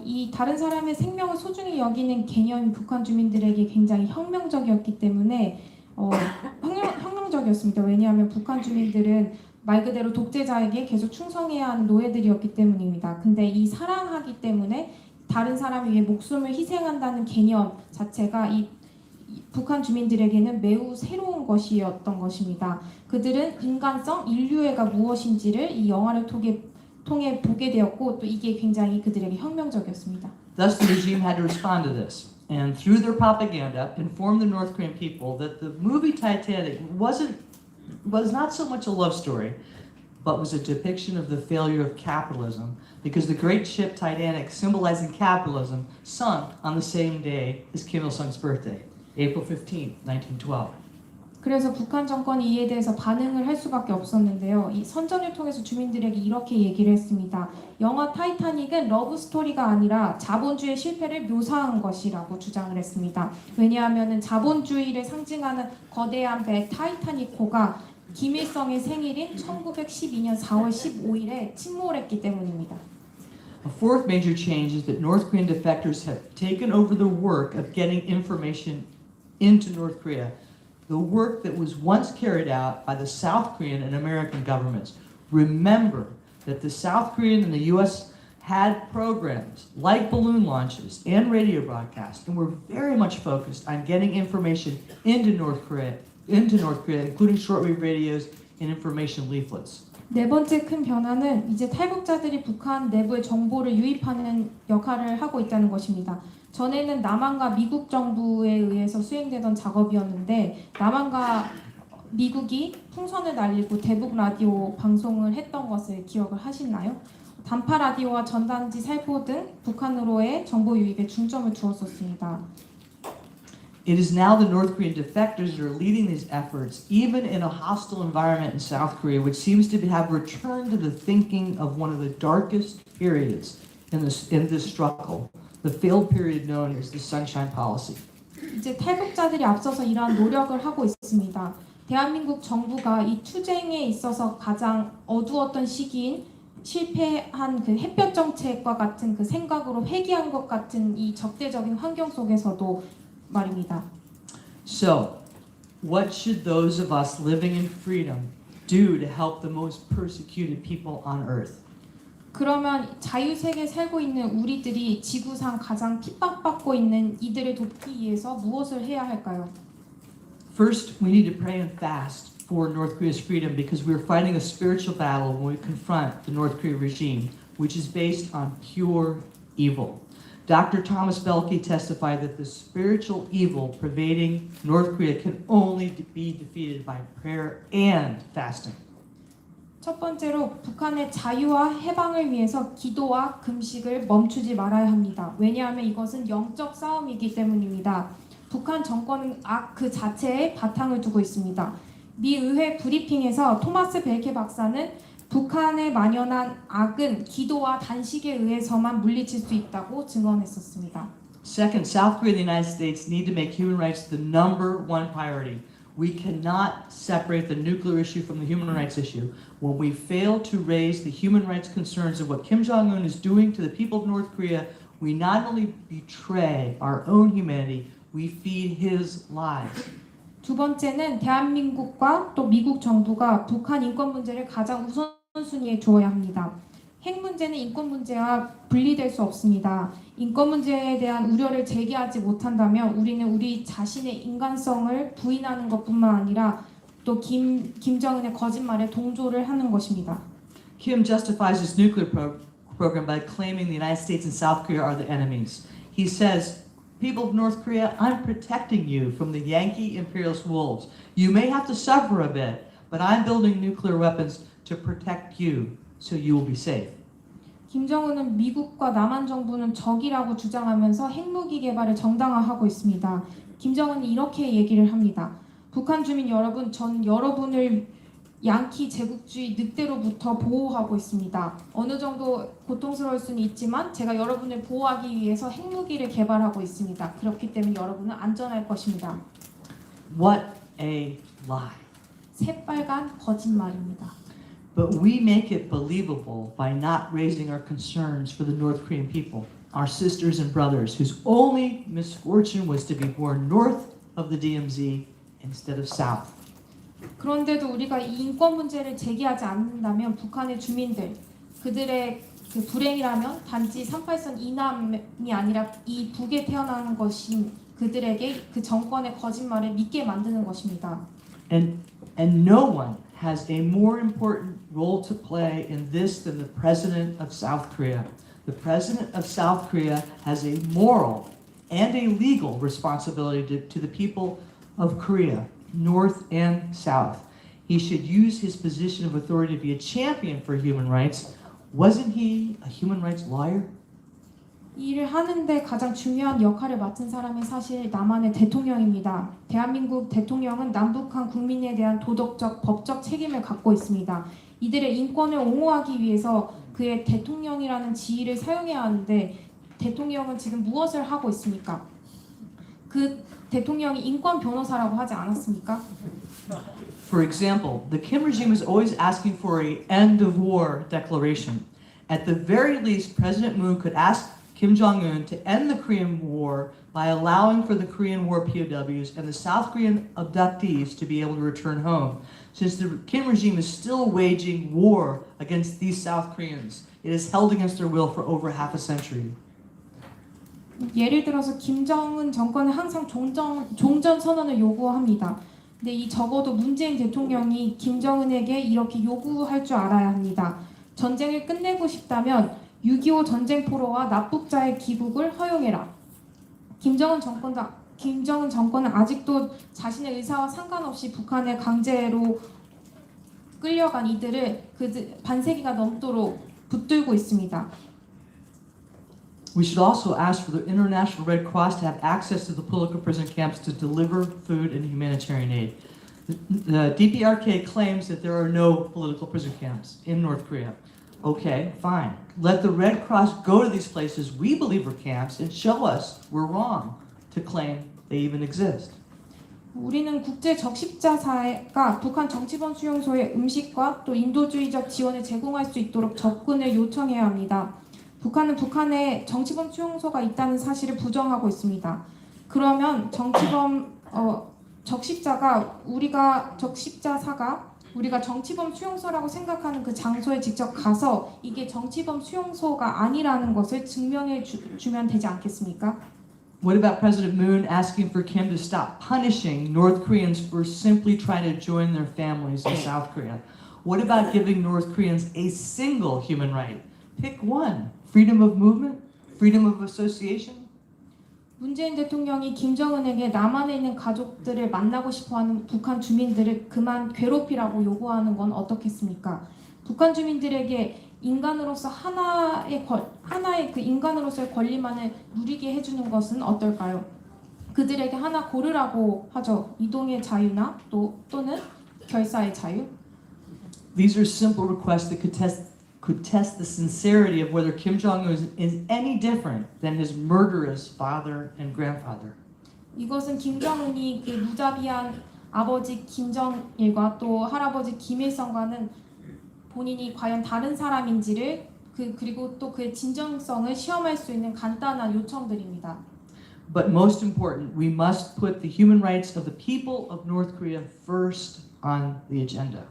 이 다른 사람의 생명을 소중히 여기는 개념이 북한 주민들에게 굉장히 혁명적이었기 때문에 혁명적이었습니다. 왜냐하면 북한 주민들은 말 그대로 독재자에게 계속 충성해야 하는 노예들이었기 때문입니다. 근데 이 사랑하기 때문에 다른 사람을 위해 목숨을 희생한다는 개념 자체가 이 북한 주민들에게는 매우 새로운 것이었던 것입니다. 그들은 인간성, 인류애가 무엇인지를 이 영화를 통해 보게 되었고 또 이게 굉장히 그들에게 혁명적이었습니다. Thus, the regime had to respond to this, and through their propaganda, inform the North Korean people that the movie Titanic was not so much a love story, but was a depiction of the failure of capitalism, because the great ship Titanic, symbolizing capitalism, sunk on the same day as Kim Il-sung's birthday, April 15, 1912. 그래서 북한 정권이 이에 대해서 반응을 할 수밖에 없었는데요. 이 선전을 통해서 주민들에게 이렇게 얘기를 했습니다. 영화 타이타닉은 러브 스토리가 아니라 자본주의 실패를 묘사한 것이라고 주장을 했습니다. 왜냐하면 자본주의를 상징하는 거대한 배 타이타닉호가 김일성의 생일인 1912년 4월 15일에 침몰했기 때문입니다. A fourth major change is that North Korean defectors have taken over the work of getting information into North Korea, the work that was once carried out by the South Korean and American governments. Remember that the South Korean and the U.S. had programs like balloon launches and radio broadcasts, and were very much focused on getting information into North Korea, including shortwave radios and information leaflets. 네 번째 큰 변화는 이제 탈북자들이 북한 내부의 정보를 유입하는 역할을 하고 있다는 것입니다. 전에는 남한과 미국 정부에 의해서 수행되던 작업이었는데 남한과 미국이 풍선을 날리고 대북 라디오 방송을 했던 것을 기억을 하시나요? 단파 라디오와 전단지 살포 등 북한으로의 정보 유입에 중점을 두었었습니다. It is now the North Korean defectors that are leading these efforts, even in a hostile environment in South Korea, which seems to have returned to the thinking of one of the darkest periods in this struggle, the failed period known as the Sunshine Policy. 이제 탈북자들이 앞서서 이러한 노력을 하고 있습니다. 대한민국 정부가 이 투쟁에 있어서 가장 어두웠던 시기인 실패한 그 햇볕 정책과 같은 그 생각으로 회귀한 것 같은 이 적대적인 환경 속에서도 말입니다. So, what should those of us living in freedom do to help the most persecuted people on earth? 그러면 자유세계에 살고 있는 우리들이 지구상 가장 핍박받고 있는 이들을 돕기 위해서 무엇을 해야 할까요? First, we need to pray and fast for North Korea's freedom because we're fighting a spiritual battle when we confront the North Korea regime, which is based on pure evil. Dr. Thomas Belke testified that the spiritual evil pervading North Korea can only be defeated by prayer and fasting. 첫 번째로 북한의 자유와 해방을 위해서 기도와 금식을 멈추지 말아야 합니다. 왜냐하면 이것은 영적 싸움이기 때문입니다. 북한 정권은 악 그 자체에 바탕을 두고 있습니다. 미 의회 브리핑에서 토마스 벨케 박사는 북한에 만연한 악은 기도와 단식에 의해서만 물리칠 수 있다고 증언했었습니다. Second, South Korea and the United States need to make human rights the number one priority. We cannot separate the nuclear issue from the human rights issue. When we fail to raise the human rights concerns of what Kim Jong-un is doing to the people of North Korea, we not only betray our own humanity, we feed his lies. 두 번째는 대한민국과 또 미국 정부가 북한 인권 문제를 가장 우선순위에 두어야 합니다. 핵 문제는 인권 문제와 분리될 수 없습니다. 인권 문제에 대한 우려를 제기하지 못한다면 우리는 우리 자신의 인간성을 부인하는 것뿐만 아니라 또 김정은의 거짓말에 동조를 하는 것입니다. Kim justifies his nuclear program by claiming the United States and South Korea are the enemies. He says, people of North Korea, I'm protecting you from the Yankee imperialist wolves. You may have to suffer a bit, but I'm building nuclear weapons to protect you, so you will be safe. 김정은은 미국과 남한 정부는 적이라고 주장하면서 핵무기 개발을 정당화하고 있습니다. 김정은이 이렇게 얘기를 합니다. 북한 주민 여러분, 전 여러분을 양키 제국주의 늑대로부터 보호하고 있습니다. 어느 정도 고통스러울 수는 있지만 제가 여러분을 보호하기 위해서 핵무기를 개발하고 있습니다. 그렇기 때문에 여러분은 안전할 것입니다. What a lie. 새빨간 거짓말입니다. But we make it believable by not raising our concerns for the North Korean people, our sisters and brothers whose only misfortune was to be born north of the DMZ instead of south. 그런데도 우리가 이 인권 문제를 제기하지 않는다면 북한의 주민들, 그들의 그 불행이라면 단지 38선 이남이 아니라 이 북에 태어나는 것인 그들에게 그 정권의 거짓말을 믿게 만드는 것입니다. And no one has a more important role to play in this than the president of South Korea. The president of South Korea has a moral and a legal responsibility to the people of Korea, North and South. He should use his position of authority to be a champion for human rights. Wasn't he a human rights lawyer? 이 일을 하는데 가장 중요한 역할을 맡은 사람이 사실 남한의 대통령입니다. 대한민국 대통령은 남북한 국민에 대한 도덕적, 법적 책임을 갖고 있습니다. 이들의 인권을 옹호하기 위해서 그의 대통령이라는 지위를 사용해야 하는데 대통령은 지금 무엇을 하고 있습니까? 그 대통령이 인권 변호사라고 하지 않았습니까? For example, the Kim regime is always asking for an end of war declaration. At the very least, President Moon could ask Kim Jong-un to end the Korean War by allowing for the Korean War POWs and the South Korean abductees to be able to return home. Since the Kim regime is still waging war against these South Koreans, it is held against their will for over half a century. 예를 들어서 김정은 정권은 항상 종전 선언을 요구합니다. 근데 이 적어도 문재인 대통령이 김정은에게 이렇게 요구할 줄 알아야 합니다. 전쟁을 끝내고 싶다면 6.25 전쟁 포로와 납북자의 귀국을 허용해라. 김정은 정권은 아직도 자신의 의사와 상관없이 북한에 강제로 끌려간 이들을 반세기가 넘도록 붙들고 있습니다. We should also ask for the International Red Cross to have access to the political prison camps to deliver food and humanitarian aid. The DPRK claims that there are no political prison camps in North Korea. Okay, fine. Let the Red Cross go to these places we believe are camps and show us we're wrong to claim they even exist. 우리는 국제 적십자사가 북한 정치범 수용소에 음식과 또 인도주의적 지원을 제공할 수 있도록 접근을 요청해야 합니다. 북한은 북한에 정치범 수용소가 있다는 사실을 부정하고 있습니다. 그러면 적십자사가 우리가 정치범 수용소라고 생각하는 그 장소에 직접 가서 이게 정치범 수용소가 아니라는 것을 증명해 주면 되지 않겠습니까? What about President Moon asking for Kim to stop punishing North Koreans for simply trying to join their families in South Korea? What about giving North Koreans a single human right? Pick one. Freedom of movement? Freedom of association? 문재인 대통령이 김정은에게 남한에 있는 가족들을 만나고 싶어하는 북한 주민들을 그만 괴롭히라고 요구하는 건 어떻겠습니까? 북한 주민들에게 인간으로서 하나의 그 인간으로서의 권리만을 누리게 해주는 것은 어떨까요? 그들에게 하나 고르라고 하죠. 이동의 자유나 또는 결사의 자유. These are simple requests that could test the sincerity of whether Kim Jong-un is any different than his murderous father and grandfather. 이것은 김정은이 그 무자비한 아버지 김정일과 또 할아버지 김일성과는 본인이 과연 다른 사람인지를 그리고 또 그의 진정성을 시험할 수 있는 간단한 요청들입니다. But most important, we must put the human rights of the people of North Korea first on the agenda.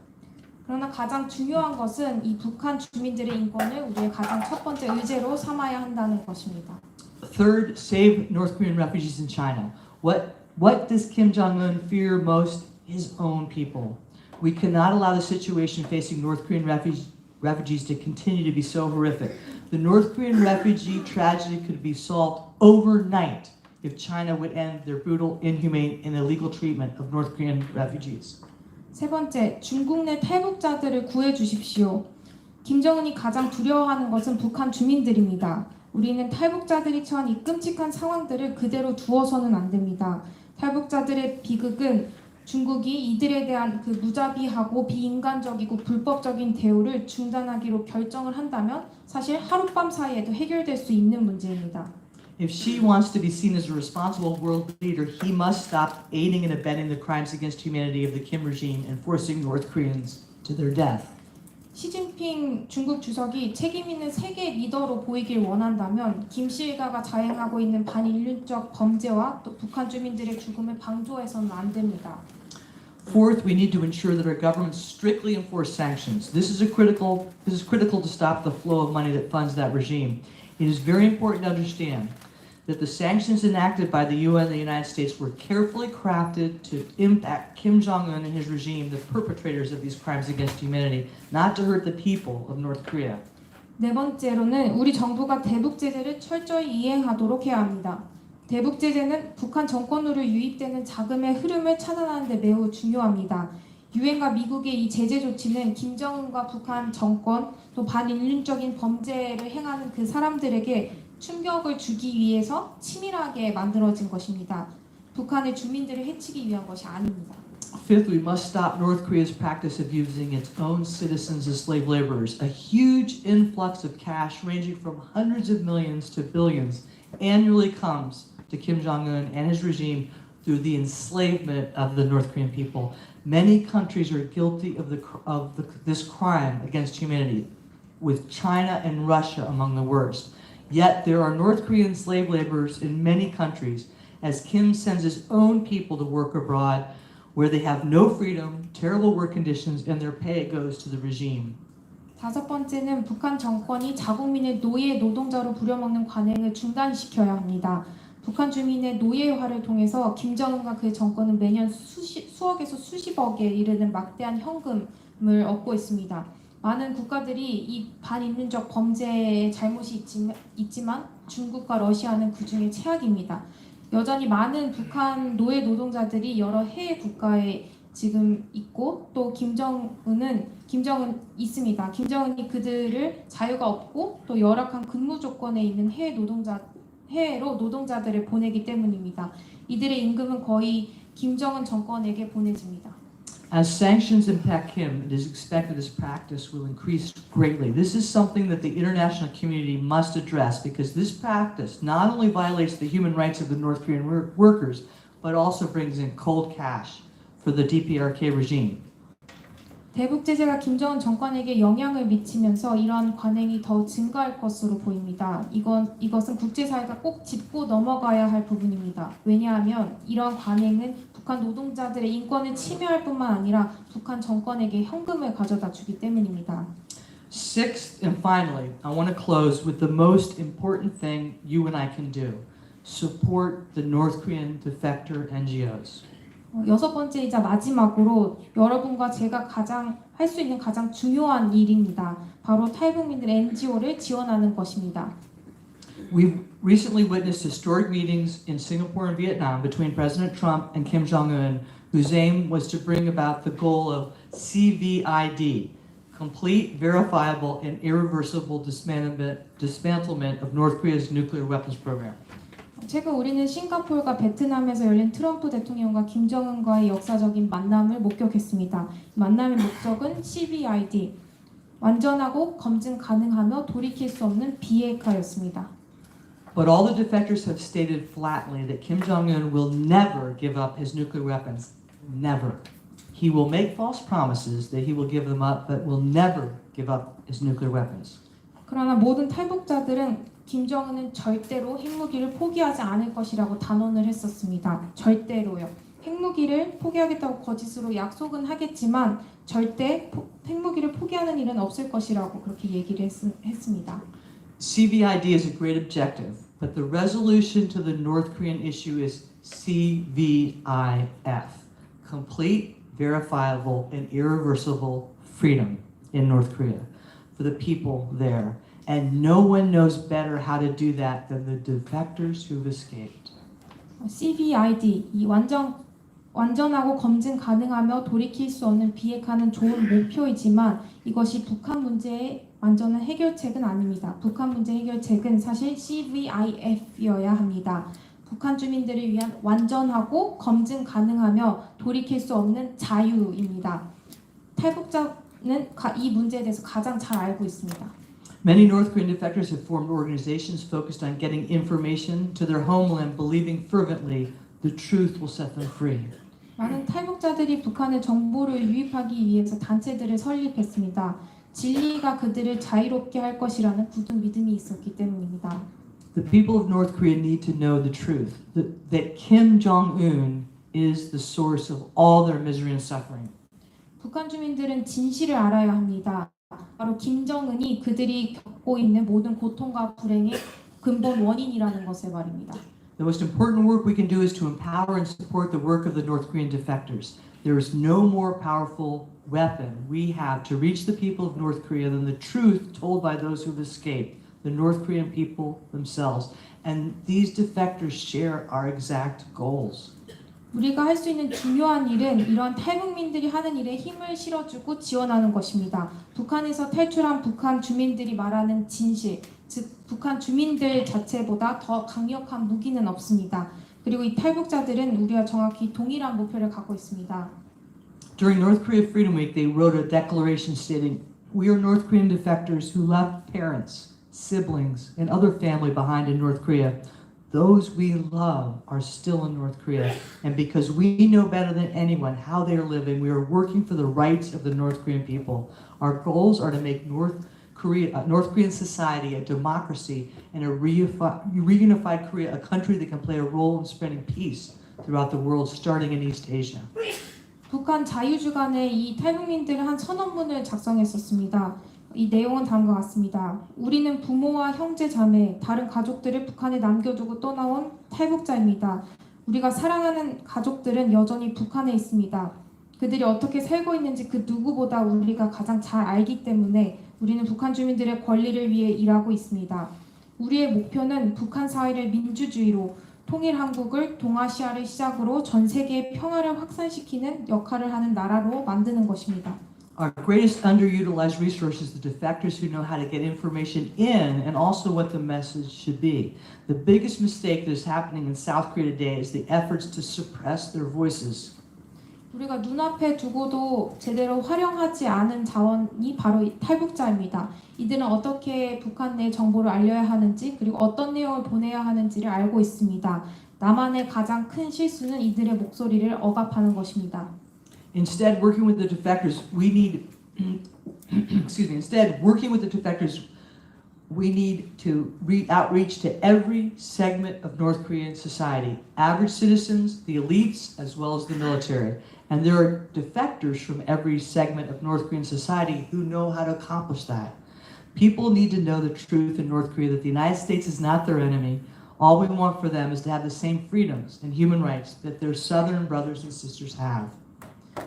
그러나 가장 중요한 것은 이 북한 주민들의 인권을 우리의 가장 첫 번째 의제로 삼아야 한다는 것입니다. Third, save North Korean refugees in China. What does Kim Jong-un fear most? His own people. We cannot allow the situation facing North Korean refugees to continue to be so horrific. The North Korean refugee tragedy could be solved overnight if China would end their brutal, inhumane, and illegal treatment of North Korean refugees. 세 번째, 중국 내 탈북자들을 구해 주십시오. 김정은이 가장 두려워하는 것은 북한 주민들입니다. 우리는 탈북자들이 처한 이 끔찍한 상황들을 그대로 두어서는 안 됩니다. 탈북자들의 비극은 중국이 이들에 대한 그 무자비하고 비인간적이고 불법적인 대우를 중단하기로 결정을 한다면 사실 하룻밤 사이에도 해결될 수 있는 문제입니다. If Xi wants to be seen as a responsible world leader, he must stop aiding and abetting the crimes against humanity of the Kim regime and forcing North Koreans to their death. 시진핑 중국 주석이 책임 있는 세계 리더로 보이길 원한다면 김씨 일가가 자행하고 있는 반인륜적 범죄와 또 북한 주민들의 죽음을 방조해서는 안 됩니다. Fourth, we need to ensure that our governments strictly enforce sanctions. This is critical to stop the flow of money that funds that regime. It is very important to understand that the sanctions enacted by the UN and the United States were carefully crafted to impact Kim Jong-un and his regime, the perpetrators of these crimes against humanity, not to hurt the people of North Korea. 네 번째로는 우리 정부가 대북 제재를 철저히 이행하도록 해야 합니다. 대북 제재는 북한 정권으로 유입되는 자금의 흐름을 차단하는 데 매우 중요합니다. 유엔과 미국의 이 제재 조치는 김정은과 북한 정권 또 반인륜적인 범죄를 행하는 그 사람들에게 충격을 주기 위해서 치밀하게 만들어진 것입니다. 북한의 주민들을 해치기 위한 것이 아닙니다. Fifth, we must stop North Korea's practice of using its own citizens as slave laborers. A huge influx of cash ranging from hundreds of millions to billions annually comes to Kim Jong-un and his regime through the enslavement of the North Korean people. Many countries are guilty of this crime against humanity, with China and Russia among the worst. Yet there are North Korean slave laborers in many countries, as Kim sends his own people to work abroad, where they have no freedom, terrible work conditions, and their pay goes to the regime. 다섯 번째는 북한 정권이 자국민의 노예 노동자로 부려먹는 관행을 중단시켜야 합니다. 북한 주민의 노예화를 통해서 김정은과 그의 정권은 매년 수억에서 수십억에 이르는 막대한 현금을 얻고 있습니다. 많은 국가들이 이 반인륜적 범죄에 잘못이 있지만 중국과 러시아는 그 중에 최악입니다. 여전히 많은 북한 노예 노동자들이 여러 해외 국가에 지금 있고 또 김정은 있습니다. 김정은이 그들을 자유가 없고 또 열악한 근무 조건에 있는 해외로 노동자들을 보내기 때문입니다. 이들의 임금은 거의 김정은 정권에게 보내집니다. As sanctions impact Kim, it is expected this practice will increase greatly. This is something that the international community must address because this practice not only violates the human rights of the North Korean workers, but also brings in cold cash for the DPRK regime. 대북 제재가 김정은 정권에게 영향을 미치면서 이런 관행이 더 증가할 것으로 보입니다. 이것은 국제사회가 꼭 짚고 넘어가야 할 부분입니다. 왜냐하면 이런 관행은 북한 노동자들의 인권을 침해할 뿐만 아니라 북한 정권에게 현금을 가져다 주기 때문입니다. Sixth and finally, I want to close with the most important thing you and I can do. Support the North Korean defector NGOs. 여섯 번째이자 마지막으로 여러분과 제가 할 수 있는 가장 중요한 일입니다. 바로 탈북민들 NGO를 지원하는 것입니다. We've recently witnessed historic meetings in Singapore and Vietnam between President Trump and Kim Jong-un, whose aim was to bring about the goal of CVID, complete, verifiable, and irreversible dismantlement of North Korea's nuclear weapons program. 최근 우리는 싱가포르가 베트남에서 열린 트럼프 대통령과 김정은과의 역사적인 만남을 목격했습니다. 만남의 목적은 CVID, 완전하고 검증 가능하며 돌이킬 수 없는 비핵화였습니다. But all the defectors have stated flatly that Kim Jong-un will never give up his nuclear weapons. Never. He will make false promises that he will give them up, but will never give up his nuclear weapons. 그러나 모든 탈북자들은 김정은은 절대로 핵무기를 포기하지 않을 것이라고 단언을 했었습니다. 절대로요. 핵무기를 포기하겠다고 거짓으로 약속은 하겠지만 절대 핵무기를 포기하는 일은 없을 것이라고 그렇게 얘기를 했습니다. CVID is a great objective, but the resolution to the North Korean issue is CVIF, complete, verifiable, and irreversible freedom in North Korea for the people there. And no one knows better how to do that than the defectors who've escaped. CVID, 이 완전하고 검증 가능하며 돌이킬 수 없는 비핵화는 좋은 목표이지만 이것이 북한 문제의 완전한 해결책은 아닙니다. 북한 문제 해결책은 사실 CVIF여야 합니다. 북한 주민들을 위한 완전하고 검증 가능하며 돌이킬 수 없는 자유입니다. 탈북자는 이 문제에 대해서 가장 잘 알고 있습니다. Many North Korean defectors have formed organizations focused on getting information to their homeland, believing fervently the truth will set them free. 많은 탈북자들이 북한의 정보를 유입하기 위해서 단체들을 설립했습니다. 진리가 그들을 자유롭게 할 것이라는 굳은 믿음이 있었기 때문입니다. The people of North Korea need to know the truth, that Kim Jong-un is the source of all their misery and suffering. 북한 주민들은 진실을 알아야 합니다. 바로 김정은이 그들이 겪고 있는 모든 고통과 불행의 근본 원인이라는 것을 말입니다. The most important work we can do is to empower and support the work of the North Korean defectors. There is no more powerful weapon we have to reach the people of North Korea than the truth told by those who've escaped, the North Korean people themselves. And these defectors share our exact goals. 우리가 할 수 있는 중요한 일은 이런 탈북민들이 하는 일에 힘을 실어주고 지원하는 것입니다. 북한에서 탈출한 북한 주민들이 말하는 진실, 즉 북한 주민들 자체보다 더 강력한 무기는 없습니다. 그리고 이 탈북자들은 우리와 정확히 동일한 목표를 갖고 있습니다. During North Korea Freedom Week, they wrote a declaration stating, "We are North Korean defectors who left parents, siblings, and other family behind in North Korea. Those we love are still in North Korea, and because we know better than anyone how they are living, we are working for the rights of the North Korean people. Our goals are to make North Korean society a democracy and a reunified Korea, a country that can play a role in spreading peace throughout the world, starting in East Asia." 북한 자유주간에 이 탈북민들은 한 선언문을 작성했었습니다. 이 내용은 다음과 같습니다. 우리는 부모와 형제, 자매, 다른 가족들을 북한에 남겨두고 떠나온 탈북자입니다. 우리가 사랑하는 가족들은 여전히 북한에 있습니다. 그들이 어떻게 살고 있는지 그 누구보다 우리가 가장 잘 알기 때문에 우리는 북한 주민들의 권리를 위해 일하고 있습니다. 우리의 목표는 북한 사회를 민주주의로, 통일 한국을 동아시아를 시작으로 전 세계의 평화를 확산시키는 역할을 하는 나라로 만드는 것입니다. Our greatest underutilized resource is the defectors who know how to get information in and also what the message should be. The biggest mistake that is happening in South Korea today is the efforts to suppress their voices. 우리가 눈앞에 두고도 제대로 활용하지 않은 자원이 바로 이 탈북자입니다. 이들은 어떻게 북한 내 정보를 알려야 하는지 그리고 어떤 내용을 보내야 하는지를 알고 있습니다. 남한의 가장 큰 실수는 이들의 목소리를 억압하는 것입니다. Instead, working with the defectors, we need, excuse me, instead, working with the defectors, we need to outreach to every segment of North Korean society, average citizens, the elites, as well as the military. And there are defectors from every segment of North Korean society who know how to accomplish that. People need to know the truth in North Korea that the United States is not their enemy. All we want for them is to have the same freedoms and human rights that their southern brothers and sisters have.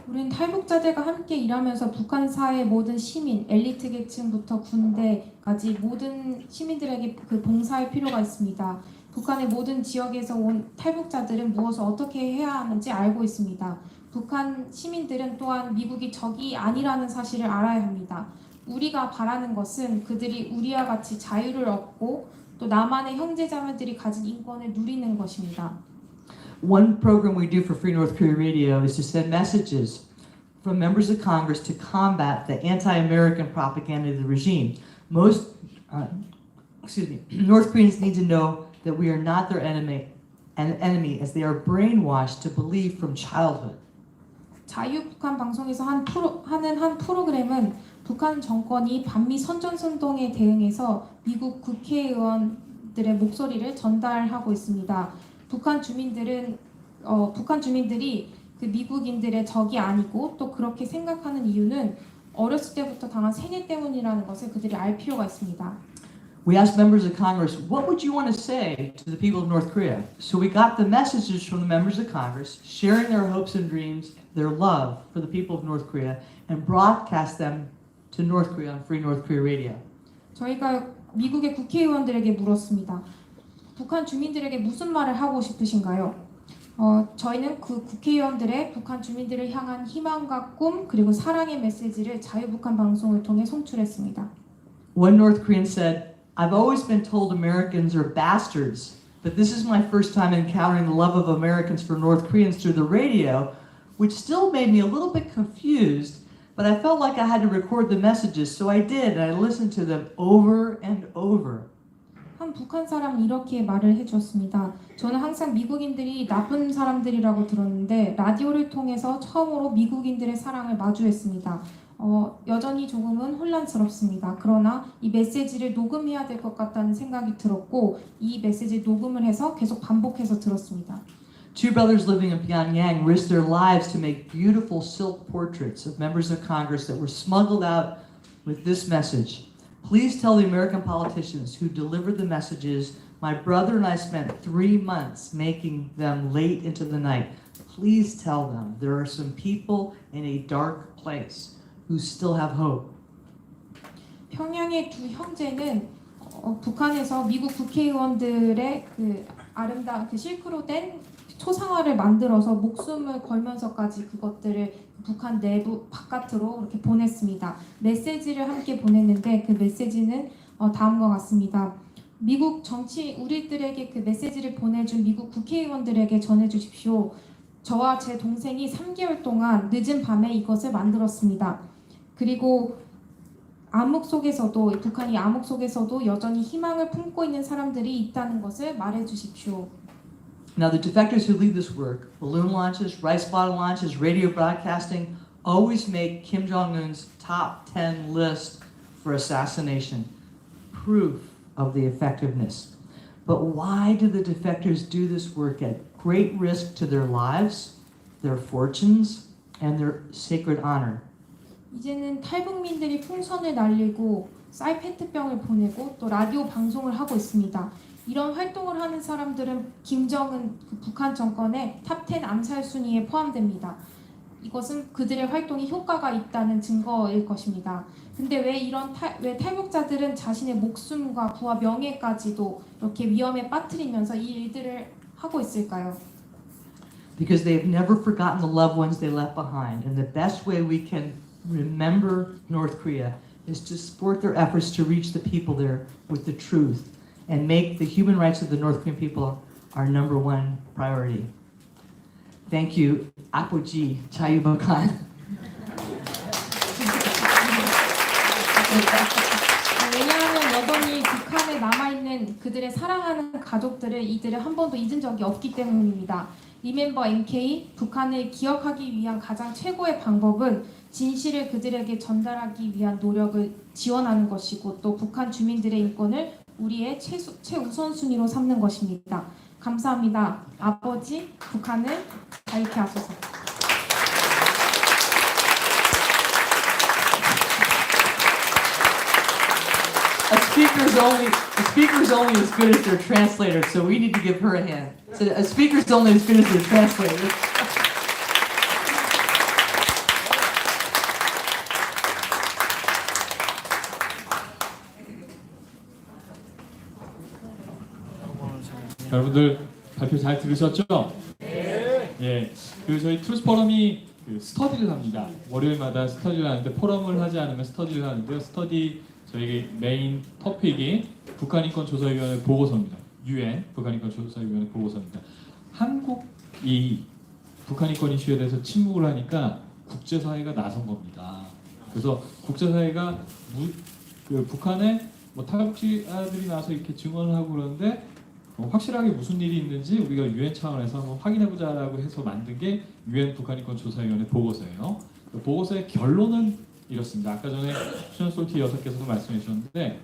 우린 탈북자들과 함께 일하면서 북한 사회의 모든 시민, 엘리트 계층부터 군대까지 모든 시민들에게 그 봉사할 필요가 있습니다. 북한의 모든 지역에서 온 탈북자들은 무엇을 어떻게 해야 하는지 알고 있습니다. 북한 시민들은 또한 미국이 적이 아니라는 사실을 알아야 합니다. 우리가 바라는 것은 그들이 우리와 같이 자유를 얻고 또 남한의 형제자매들이 가진 인권을 누리는 것입니다. One program we do for Free North Korea Radio is to send messages from members of Congress to combat the anti-American propaganda of the regime. Most, North Koreans need to know that we are not their enemy, as they are brainwashed to believe from childhood. 자유북한 방송에서 하는 한 프로그램은 북한 정권이 반미 선전선동에 대응해서 미국 국회의원들의 목소리를 전달하고 있습니다. 북한 주민들이 그 미국인들의 적이 아니고 또 그렇게 생각하는 이유는 어렸을 때부터 당한 세뇌 때문이라는 것을 그들이 알 필요가 있습니다. We asked members of Congress, what would you want to say to the people of North Korea? So we got the messages from the members of Congress, sharing their hopes and dreams, their love for the people of North Korea, and broadcast them to North Korea on Free North Korea Radio. 저희가 미국의 국회의원들에게 물었습니다. 북한 주민들에게 무슨 말을 하고 싶으신가요? 저희는 그 국회의원들의 북한 주민들을 향한 희망과 꿈 그리고 사랑의 메시지를 자유북한 방송을 통해 송출했습니다. One North Korean said, I've always been told Americans are bastards, but this is my first time encountering the love of Americans for North Koreans through the radio, which still made me a little bit confused, but I felt like I had to record the messages, so I did, and I listened to them over and over. 한 북한 사람이 이렇게 말을 해주었습니다. 저는 항상 미국인들이 나쁜 사람들이라고 들었는데 라디오를 통해서 처음으로 미국인들의 사랑을 마주했습니다. 여전히 조금은 혼란스럽습니다. 그러나 이 메시지를 녹음해야 될 것 같다는 생각이 들었고 이 메시지를 녹음을 해서 계속 반복해서 들었습니다. Two brothers living in Pyongyang risked their lives to make beautiful silk portraits of members of Congress that were smuggled out with this message. Please tell the American politicians who delivered the messages, my brother and I spent 3 months making them late into the night. Please tell them there are some people in a dark place who still have hope. 평양의 두 형제는 북한에서 미국 국회의원들의 그 아름다운 그 실크로 된 초상화를 만들어서 목숨을 걸면서까지 그것들을 북한 내부 바깥으로 이렇게 보냈습니다. 메시지를 함께 보냈는데 그 메시지는 다음과 같습니다. 미국 우리들에게 그 메시지를 보내준 미국 국회의원들에게 전해주십시오. 저와 제 동생이 3개월 동안 늦은 밤에 이것을 만들었습니다. 그리고 북한이 암흑 속에서도 여전히 희망을 품고 있는 사람들이 있다는 것을 말해주십시오. Now the defectors who lead this work, balloon launches, rice bottle launches, radio broadcasting, always make Kim Jong-un's top 10 list for assassination. Proof of the effectiveness. But why do the defectors do this work at great risk to their lives, their fortunes, and their sacred honor? 이제는 탈북민들이 풍선을 날리고 쌀 페트병을 보내고 또 라디오 방송을 하고 있습니다. 이런 활동을 하는 사람들은 김정은 북한 정권의 탑10 암살 순위에 포함됩니다. 이것은 그들의 활동이 효과가 있다는 증거일 것입니다. 근데 왜 탈북자들은 자신의 목숨과 부와 명예까지도 이렇게 위험에 빠뜨리면서 이 일들을 하고 있을까요? Because they have never forgotten the loved ones they left behind. And the best way we can remember North Korea is to support their efforts to reach the people there with the truth and make the human rights of the North Korean people our number one priority. Thank you, 아버지 자유북한. 왜냐하면 여전히 북한의 북한에 남아있는 그들의 사랑하는 가족들을 이들은 한 번도 잊은 적이 없기 때문입니다. 리멤버 MK, 북한을 기억하기 위한 가장 최고의 방법은 진실을 그들에게 전달하기 위한 노력을 지원하는 것이고 또 북한 주민들의 인권을 우리의 최우선순위로 삼는 것입니다. 감사합니다. 아버지, 북한을 자유케 하소서. A speaker is only as good as their translator, so we need to give her a hand. So a speaker is only as good as their translator. 여러분들 발표 잘 들으셨죠? 네. 예. 그 저희 트루스포럼이 그 스터디를 합니다. 월요일마다 스터디를 하는데 포럼을 하지 않으면 스터디를 하는데요. 스터디 저희 메인 토픽이 북한인권 조사위원회 보고서입니다. UN 북한인권 조사위원회 보고서입니다. 한국이 북한인권 이슈에 대해서 침묵을 하니까 국제사회가 나선 겁니다. 그래서 국제사회가 북한에 뭐 탈북자들이 나서 이렇게 증언을 하고 그러는데 확실하게 무슨 일이 있는지 우리가 유엔 차원에서 한번 확인해보자라고 해서 만든 게 유엔 북한인권 조사위원회 보고서예요. 그 보고서의 결론은 이렇습니다. 아까 전에 수잔숄티 여사께서도 말씀해 주셨는데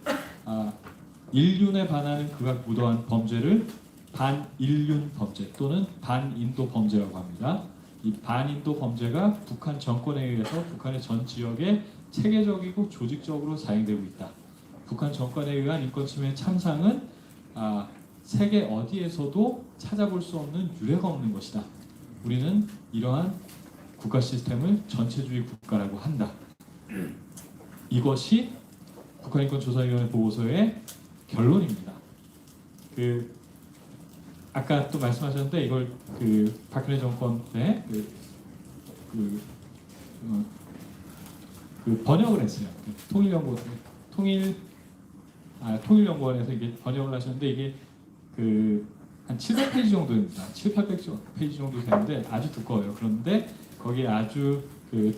인륜에 반하는 극악 무도한 범죄를 반인륜 범죄 또는 반인도 범죄라고 합니다. 이 반인도 범죄가 북한 정권에 의해서 북한의 전 지역에 체계적이고 조직적으로 자행되고 있다. 북한 정권에 의한 인권 침해 참상은 세계 어디에서도 찾아볼 수 없는 유례가 없는 것이다. 우리는 이러한 국가 시스템을 전체주의 국가라고 한다. 이것이 북한인권조사위원회 보고서의 결론입니다. 아까 또 말씀하셨는데 이걸 박근혜 정권 때 번역을 했어요. 통일연구원에서 이게 번역을 하셨는데 이게 한 700페이지 정도 됩니다. 700~800페이지 정도 되는데 아주 두꺼워요. 그런데 거기에 아주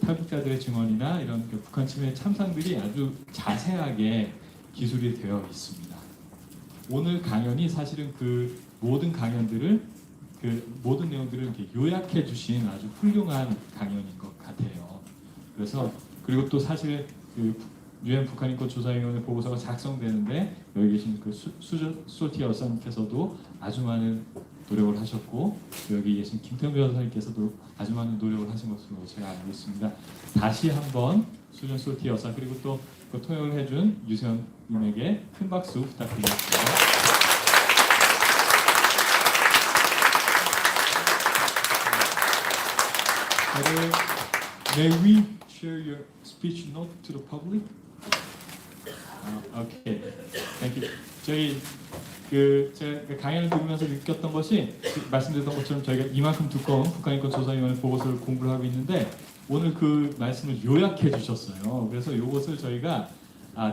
탈북자들의 증언이나 이런 북한 침해 참상들이 아주 자세하게 기술이 되어 있습니다. 오늘 강연이 사실은 모든 강연들을 모든 내용들을 이렇게 요약해 주신 아주 훌륭한 강연인 것 같아요. 그래서 그리고 또 사실 유엔 북한인권 조사위원회 보고서가 작성되는데 여기 계신 수잔숄티 여사님께서도 아주 많은 노력을 하셨고 여기 계신 김태훈 변호사님께서도 아주 많은 노력을 하신 것으로 제가 알고 있습니다. 다시 한번 수잔숄티 여사 그리고 또 통역을 해준 유세현님에게 큰 박수 부탁드리겠습니다. May we share your speech note to the public? Okay, thank you. 저희 제가 강연을 들으면서 느꼈던 것이 말씀드렸던 것처럼 저희가 이만큼 두꺼운 북한인권 조사위원회 보고서를 공부를 하고 있는데 오늘 그 말씀을 요약해 주셨어요. 그래서 이것을 저희가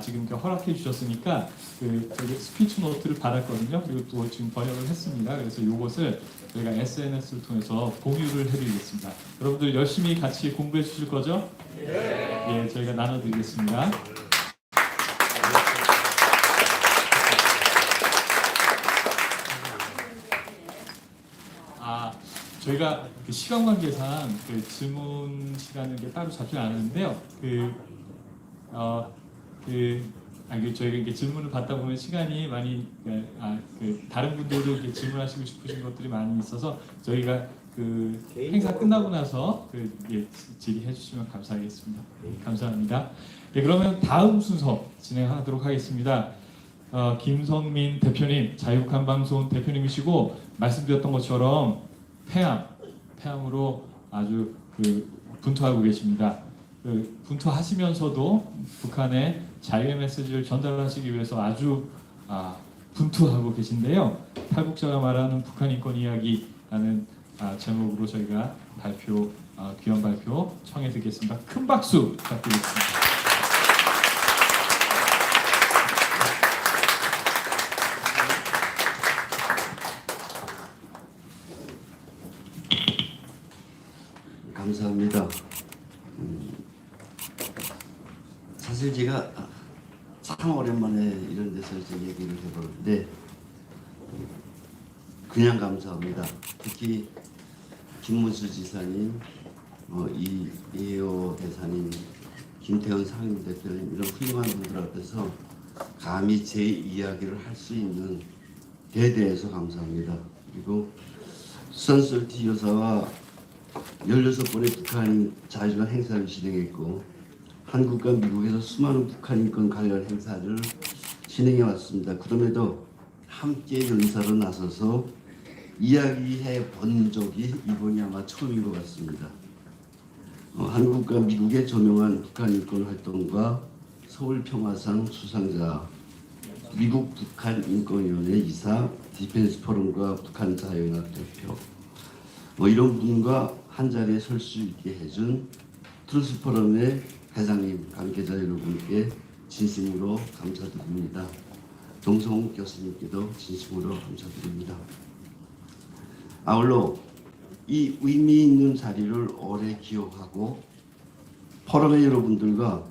지금 이렇게 허락해 주셨으니까 저희 스피치 노트를 받았거든요. 그리고 또 지금 번역을 했습니다. 그래서 이것을 저희가 SNS를 통해서 공유를 해드리겠습니다. 여러분들 열심히 같이 공부해 주실 거죠? 네. 예, 저희가 나눠드리겠습니다. 저희가 시간 관계상 질문 시간은 따로 잡지 않았는데요. 저희가 이렇게 질문을 받다 보면 시간이 많이 다른 분들도 이렇게 질문하시고 싶으신 것들이 많이 있어서 저희가 행사 끝나고 나서 질의해 주시면 감사하겠습니다. 감사합니다. 네, 그러면 다음 순서 진행하도록 하겠습니다. 김성민 대표님, 자유북한방송 대표님이시고 말씀드렸던 것처럼 폐암으로 아주 분투하고 계십니다. 분투하시면서도 북한의 자유의 메시지를 전달하시기 위해서 아주 분투하고 계신데요. 탈북자가 말하는 북한인권 이야기라는 제목으로 저희가 귀한 발표 청해 듣겠습니다. 큰 박수 부탁드리겠습니다. 감사합니다. 사실 제가 참 오랜만에 이런 데서 이제 얘기를 해보는데 그냥 감사합니다. 특히 김문수 지사님, 이혜호 대사님, 김태현 상임대표님 이런 훌륭한 분들 앞에서 감히 제 이야기를 할 수 있는 데 대해서 감사합니다. 그리고 수잔숄티 여사와 16번의 북한 자유주간 행사를 진행했고 한국과 미국에서 수많은 북한인권 관련 행사를 진행해 왔습니다. 그럼에도 함께 연사로 나서서 이야기해 본 적이 이번이 아마 처음인 것 같습니다. 한국과 미국의 조명한 북한인권 활동가 서울평화상 수상자, 미국 북한인권위원회 이사, 디펜스포럼과 북한자유연합 대표 이런 분과 한자리에 설 수 있게 해준 트루스포럼의 회장님, 관계자 여러분께 진심으로 감사드립니다. 동성욱 교수님께도 진심으로 감사드립니다. 아울러 이 의미 있는 자리를 오래 기억하고 포럼의 여러분들과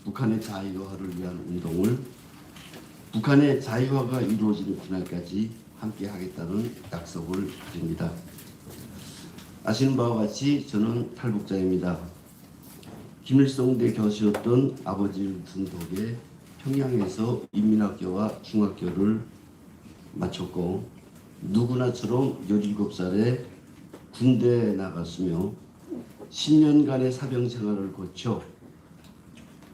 북한의 자유화를 위한 운동을 북한의 자유화가 이루어지는 그날까지 함께 하겠다는 약속을 드립니다. 아시는 바와 같이 저는 탈북자입니다. 김일성대 교수였던 아버지를 둔 덕에 평양에서 인민학교와 중학교를 마쳤고 누구나처럼 17살에 군대에 나갔으며 10년간의 사병 생활을 거쳐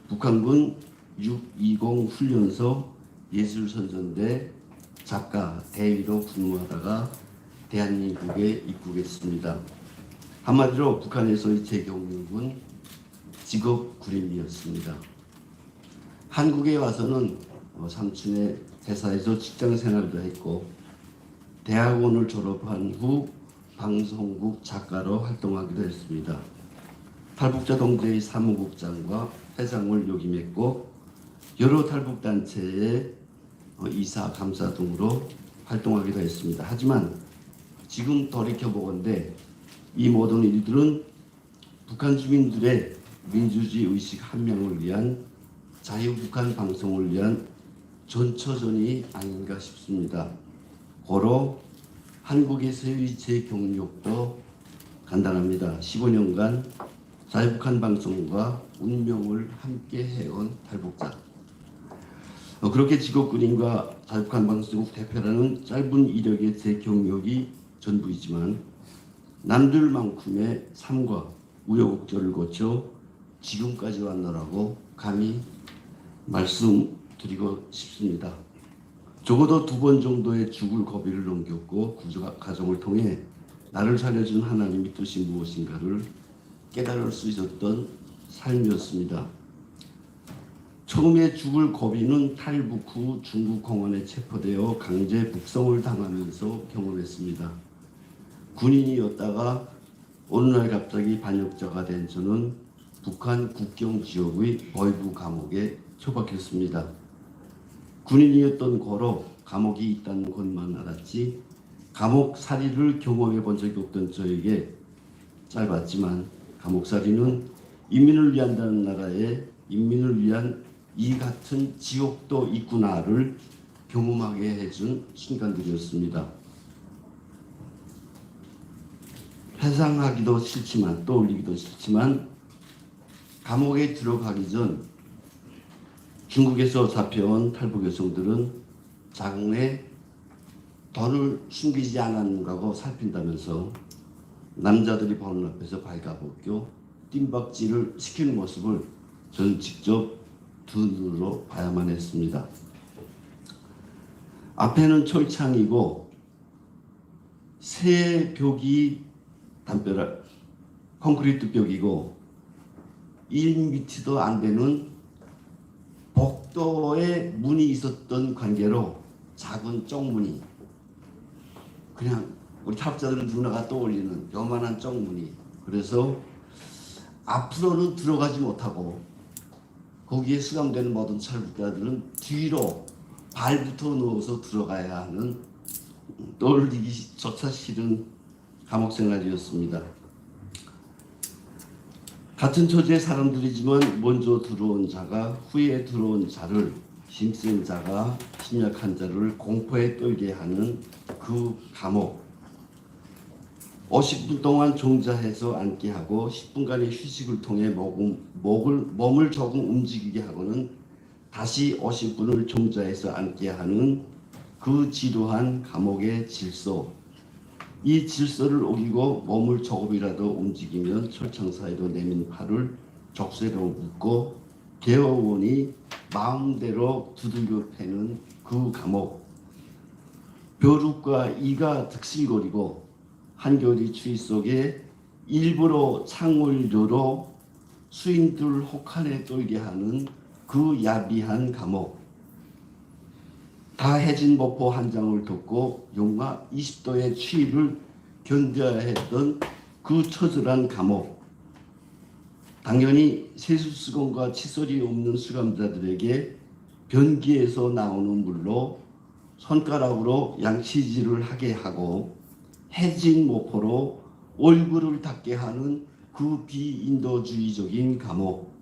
북한군 620 훈련소 예술선전대 작가 대위로 근무하다가 대한민국에 입국했습니다. 한마디로 북한에서의 제 경력은 직업 구림이었습니다. 한국에 와서는 삼촌의 회사에서 직장 생활도 했고 대학원을 졸업한 후 방송국 작가로 활동하기도 했습니다. 탈북자 동대의 사무국장과 회장을 역임했고 여러 탈북단체의 이사, 감사 등으로 활동하기도 했습니다. 하지만 지금 돌이켜보건대 이 모든 일들은 북한 주민들의 민주주의 의식 함양을 위한 자유북한 방송을 위한 전처전이 아닌가 싶습니다. 고로 한국에서의 제 경력도 간단합니다. 15년간 자유북한 방송과 운명을 함께 해온 탈북자. 그렇게 직업군인과 자유북한 방송국 대표라는 짧은 이력의 제 경력이 전부이지만 남들만큼의 삶과 우여곡절을 거쳐 지금까지 왔노라고 감히 말씀드리고 싶습니다. 적어도 2번 정도의 죽을 고비를 넘겼고 가정을 통해 나를 살려준 하나님의 뜻이 무엇인가를 깨달을 수 있었던 삶이었습니다. 처음에 죽을 고비는 탈북 후 중국 공안에 체포되어 강제 북송을 당하면서 경험했습니다. 군인이었다가 어느 날 갑자기 반역자가 된 저는 북한 국경 지역의 보이부 감옥에 처박혔습니다. 군인이었던 고로 감옥이 있다는 것만 알았지 감옥살이를 경험해 본 적이 없던 저에게 짧았지만 감옥살이는 인민을 위한다는 나라에 인민을 위한 이 같은 지옥도 있구나를 경험하게 해준 순간들이었습니다. 회상하기도 싫지만 떠올리기도 싫지만 감옥에 들어가기 전 중국에서 잡혀온 탈북 여성들은 장래 돈을 숨기지 않았는가고 살핀다면서 남자들이 보는 앞에서 발가벗겨 뜀박질을 시키는 모습을 저는 직접 두 눈으로 봐야만 했습니다. 앞에는 철창이고 새 벽이 담벼락 콘크리트 벽이고 1m도 안 되는 복도에 문이 있었던 관계로 작은 쪽문이 그냥 우리 탈북자들은 누나가 떠올리는 요만한 쪽문이 그래서 앞으로는 들어가지 못하고 거기에 수감되는 모든 탈북자들은 뒤로 발부터 넣어서 들어가야 하는 떠올리기조차 싫은 감옥생활이었습니다. 같은 처지의 사람들이지만 먼저 들어온 자가 후에 들어온 자를 힘센 자가 심약한 자를 공포에 떨게 하는 그 감옥. 50분 동안 종자해서 앉게 하고 10분간의 휴식을 통해 몸을 조금 움직이게 하고는 다시 50분을 종자해서 앉게 하는 그 지루한 감옥의 질서. 이 질서를 어기고 몸을 조금이라도 움직이면 철창 사이로 내민 팔을 족쇄로 묶고 개어원이 마음대로 두들겨 패는 그 감옥. 벼룩과 이가 득실거리고 한겨울의 추위 속에 일부러 창을 열어 수인들 혹한에 떨게 하는 그 야비한 감옥. 다 해진 모포 한 장을 덮고 영하 20도의 추위를 견뎌야 했던 그 처절한 감옥. 당연히 세수수건과 칫솔이 없는 수감자들에게 변기에서 나오는 물로 손가락으로 양치질을 하게 하고 해진 모포로 얼굴을 닦게 하는 그 비인도주의적인 감옥.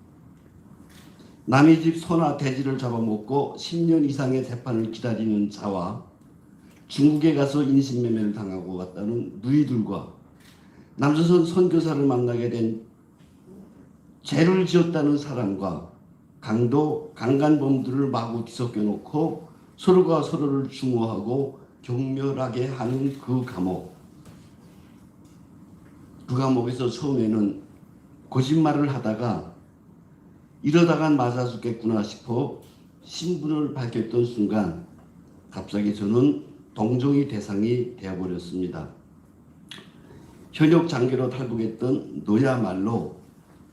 남의 집 소나 돼지를 잡아먹고 10년 이상의 재판을 기다리는 자와 중국에 가서 인신매매를 당하고 왔다는 누이들과 남조선 선교사를 만나게 된 죄를 지었다는 사람과 강간범들을 마구 뒤섞여 놓고 서로가 서로를 증오하고 경멸하게 하는 그 감옥. 그 감옥에서 처음에는 거짓말을 하다가 이러다간 맞아 죽겠구나 싶어 신분을 밝혔던 순간 갑자기 저는 동정의 대상이 되어버렸습니다. 현역 장교로 탈북했던 너야말로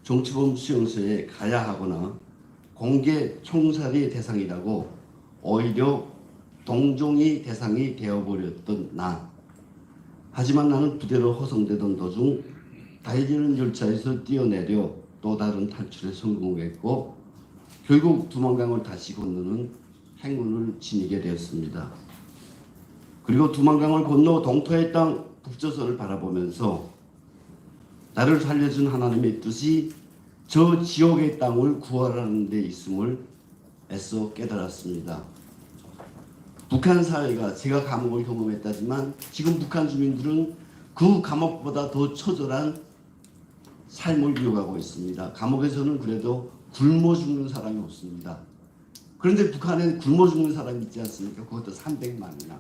정치범 수용소에 가야 하거나 공개 총살의 대상이라고 오히려 동정의 대상이 되어버렸던 나. 하지만 나는 부대로 허송되던 도중 달리는 열차에서 뛰어내려 또 다른 탈출에 성공했고 결국 두만강을 다시 건너는 행운을 지니게 되었습니다. 그리고 두만강을 건너 동토의 땅 북조선을 바라보면서 나를 살려준 하나님의 뜻이 저 지옥의 땅을 구하라는 데 있음을 애써 깨달았습니다. 북한 사회가 제가 감옥을 경험했다지만 지금 북한 주민들은 그 감옥보다 더 처절한 삶을 이어가고 있습니다. 감옥에서는 그래도 굶어 죽는 사람이 없습니다. 그런데 북한에 굶어 죽는 사람이 있지 않습니까? 그것도 300만이나.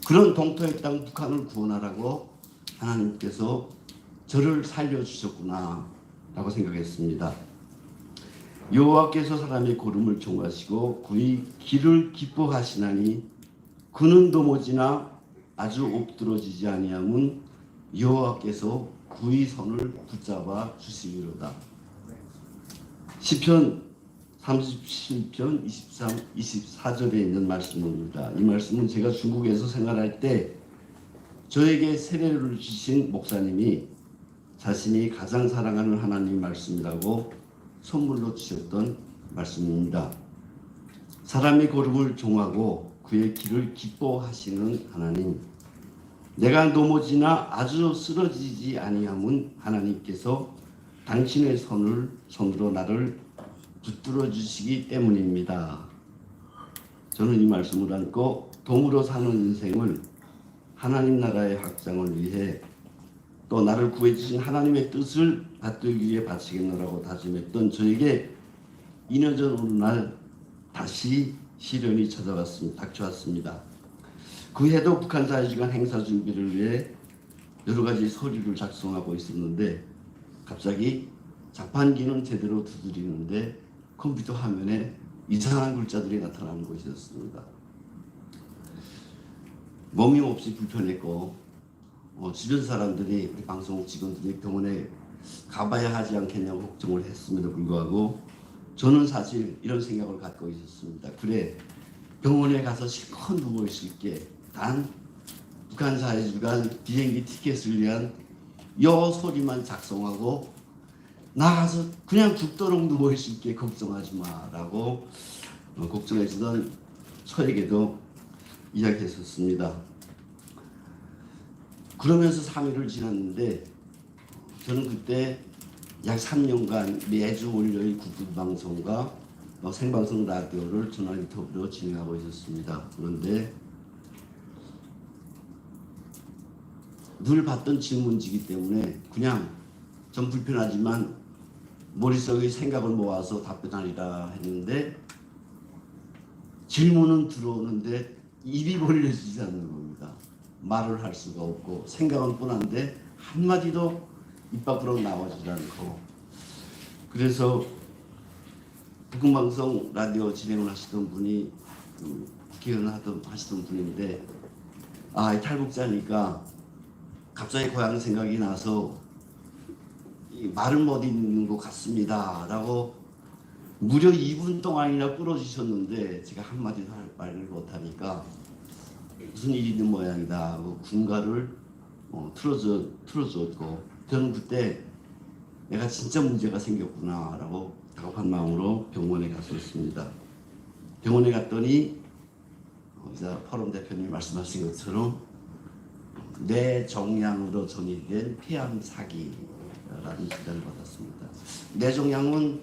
그런 동토의 땅 북한을 구원하라고 하나님께서 저를 살려주셨구나 라고 생각했습니다. 여호와께서 사람의 걸음을 종하시고 그의 길을 기뻐하시나니 그는 넘어지나 아주 엎드러지지 아니함은 여호와께서 그의 손을 붙잡아 주시리로다. 시편 37편 23, 24절에 있는 말씀입니다. 이 말씀은 제가 중국에서 생활할 때 저에게 세례를 주신 목사님이 자신이 가장 사랑하는 하나님 말씀이라고 선물로 주셨던 말씀입니다. 사람의 걸음을 종하고 그의 길을 기뻐하시는 하나님. 내가 넘어지나 아주 쓰러지지 아니함은 하나님께서 당신의 손으로 나를 붙들어 주시기 때문입니다. 저는 이 말씀을 안고 돔으로 사는 인생을 하나님 나라의 확장을 위해 또 나를 구해주신 하나님의 뜻을 받들기 위해 바치겠노라고 다짐했던 저에게 2년 전 어느 날 다시 시련이 닥쳐왔습니다. 그 해도 북한 자유주간 행사 준비를 위해 여러 가지 서류를 작성하고 있었는데 갑자기 자판기는 제대로 두드리는데 컴퓨터 화면에 이상한 글자들이 나타나는 것이었습니다. 몸이 몹시 불편했고 주변 사람들이 우리 방송 직원들이 병원에 가봐야 하지 않겠냐고 걱정을 했음에도 불구하고 저는 사실 이런 생각을 갖고 있었습니다. 그래, 병원에 가서 실컷 누워 있을게. 단 북한 사회주간 비행기 티켓을 위한 여 소리만 작성하고 나가서 그냥 죽도록 누워 있을게. 걱정하지 마라고 걱정해주던 저에게도 이야기했었습니다. 그러면서 3일을 지났는데 저는 그때 약 3년간 매주 월요일 국부방송과 생방송 라디오를 전화 인터뷰로 진행하고 있었습니다. 그런데 늘 받던 질문지기 때문에 그냥 좀 불편하지만 머릿속에 생각을 모아서 답변하리라 했는데 질문은 들어오는데 입이 벌려지지 않는 겁니다. 말을 할 수가 없고 생각은 뻔한데 한마디도 입 밖으로 나오지 않고, 그래서 북한방송 라디오 진행을 하시던 분이 국회의원 하시던 분인데 탈북자니까 갑자기 고향 생각이 나서 말을 못 잇는 것 같습니다 라고 무려 2분 동안이나 끌어주셨는데 제가 한마디도 할 말을 못하니까 무슨 일이 있는 모양이다 하고 군가를 틀어줬고, 저는 그때 내가 진짜 문제가 생겼구나 라고 다급한 마음으로 병원에 갔었습니다. 병원에 갔더니 포럼 대표님 말씀하신 것처럼 뇌종양으로 전이된 폐암 사기라는 진단을 받았습니다. 뇌종양은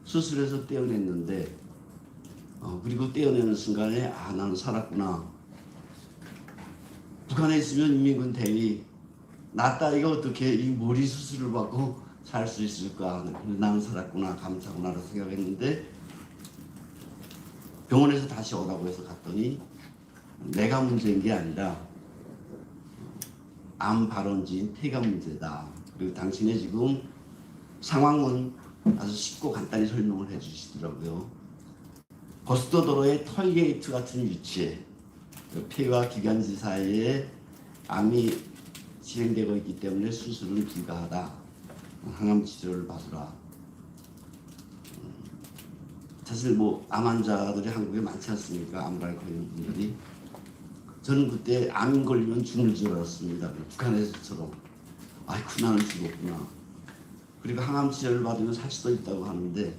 수술해서 떼어냈는데 그리고 떼어내는 순간에 나는 살았구나. 북한에 있으면 인민군 대위 나 따위가 어떻게 이 머리 수술을 받고 살 수 있을까. 나는 살았구나, 감사구나라고 생각했는데 병원에서 다시 오라고 해서 갔더니 내가 문제인 게 아니라 암 발원지인 폐가 문제다. 그리고 당신의 지금 상황은 아주 쉽고 간단히 설명을 해주시더라고요. 고속도로의 톨게이트 같은 위치에 폐와 기관지 사이에 암이 진행되고 있기 때문에 수술은 불가하다. 항암 치료를 받으라. 사실 암 환자들이 한국에 많지 않습니까? 암을 걸리는 분들이. 저는 그때 암 걸리면 죽는 줄 알았습니다. 북한에서처럼. 아이쿠 나는 죽었구나. 그리고 항암 치료를 받으면 살 수도 있다고 하는데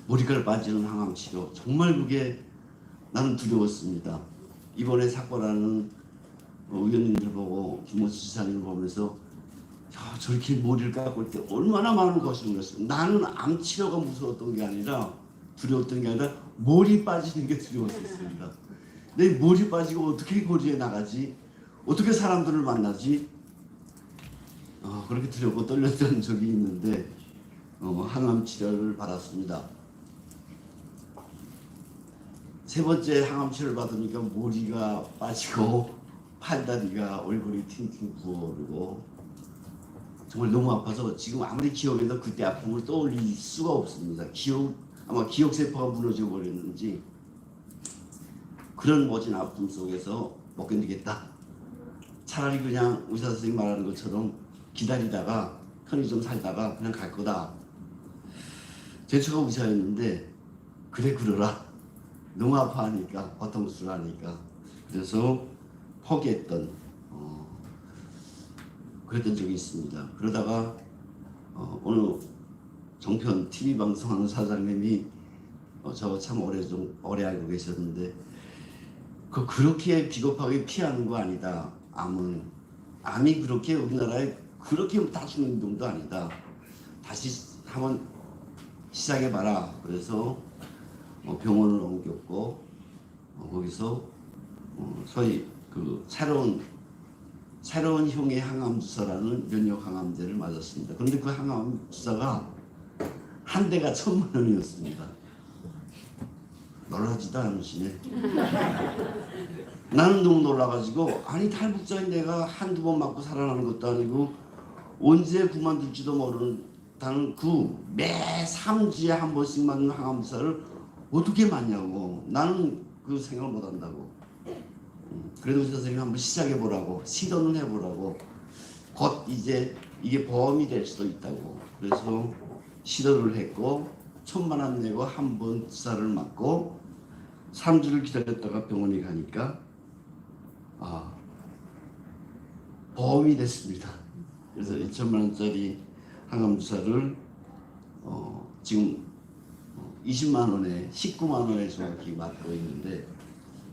머리카락 빠지는 항암 치료, 정말 그게 나는 두려웠습니다. 이번에 사건하는 의원님들 보고 김호수 지사님을 보면서 저렇게 머리를 깎고 올 때 얼마나 많은 고생을 했어요. 나는 암 치료가 무서웠던 게 아니라 두려웠던 게 아니라 머리 빠지는 게 두려웠었습니다. 내 머리 빠지고 어떻게 거리에 나가지? 어떻게 사람들을 만나지? 그렇게 두렵고 떨렸던 적이 있는데 항암 치료를 받았습니다. 세 번째 항암 치료를 받으니까 머리가 빠지고 팔다리가 얼굴이 팅팅 부어오르고 정말 너무 아파서 지금 아무리 기억해도 그때 아픔을 떠올릴 수가 없습니다. 아마 기억세포가 무너져 버렸는지 그런 모진 아픔 속에서 못 견디겠다. 차라리 그냥 의사 선생님 말하는 것처럼 기다리다가 편의점 살다가 그냥 갈 거다. 제 처가 의사였는데 그래 그러라. 너무 아파하니까 고통스러워하니까 그래서 포기했던 그랬던 적이 있습니다. 그러다가 어느 종편 TV 방송하는 사장님이 저 참 오래 알고 계셨는데 그렇게 비겁하게 피하는 거 아니다. 암이 그렇게 우리나라에 그렇게 다 죽는 정도 아니다. 다시 한번 시작해봐라. 그래서 병원을 옮겼고 거기서 소위 그 새로운 형의 항암 주사라는 면역 항암제를 맞았습니다. 그런데 그 항암 주사가 한 대가 1,000만 원이었습니다. 놀라지도 않으시네. 나는 너무 놀라가지고 아니 탈북자인 내가 한두 번 맞고 살아나는 것도 아니고 언제 그만둘지도 모르는 매 3주에 한 번씩 맞는 항암 주사를 어떻게 맞냐고. 나는 그 생각을 못한다고. 그래도 의사 선생님 한번 시작해보라고, 시도는 해보라고. 곧 이제 이게 보험이 될 수도 있다고. 그래서 시도를 했고 1,000만 원 내고 한 번 주사를 맞고 3주를 기다렸다가 병원에 가니까 보험이 됐습니다. 그래서 2,000만 원짜리 항암 주사를 지금 20만 원에 19만 원에 정확히 맞고 있는데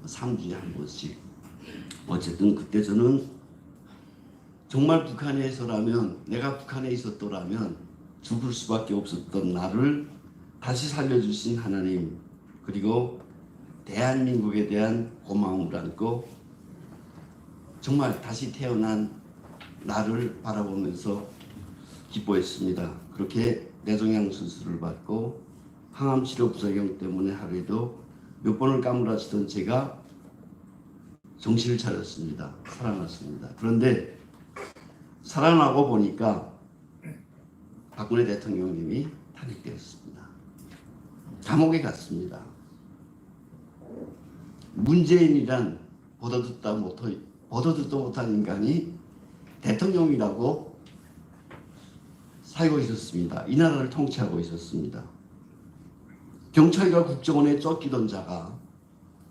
3주에 한 번씩. 어쨌든 그때 저는 정말 북한에서라면, 내가 북한에 있었더라면 죽을 수밖에 없었던 나를 다시 살려주신 하나님, 그리고 대한민국에 대한 고마움을 안고 정말 다시 태어난 나를 바라보면서 기뻐했습니다. 그렇게 뇌종양 수술을 받고 항암 치료 부작용 때문에 하루에도 몇 번을 까무라치던 제가 정신을 차렸습니다. 살아났습니다. 그런데 살아나고 보니까 박근혜 대통령님이 탄핵되었습니다. 감옥에 갔습니다. 문재인이란 보도 듣도 못한 인간이 대통령이라고 살고 있었습니다. 이 나라를 통치하고 있었습니다. 경찰과 국정원에 쫓기던 자가,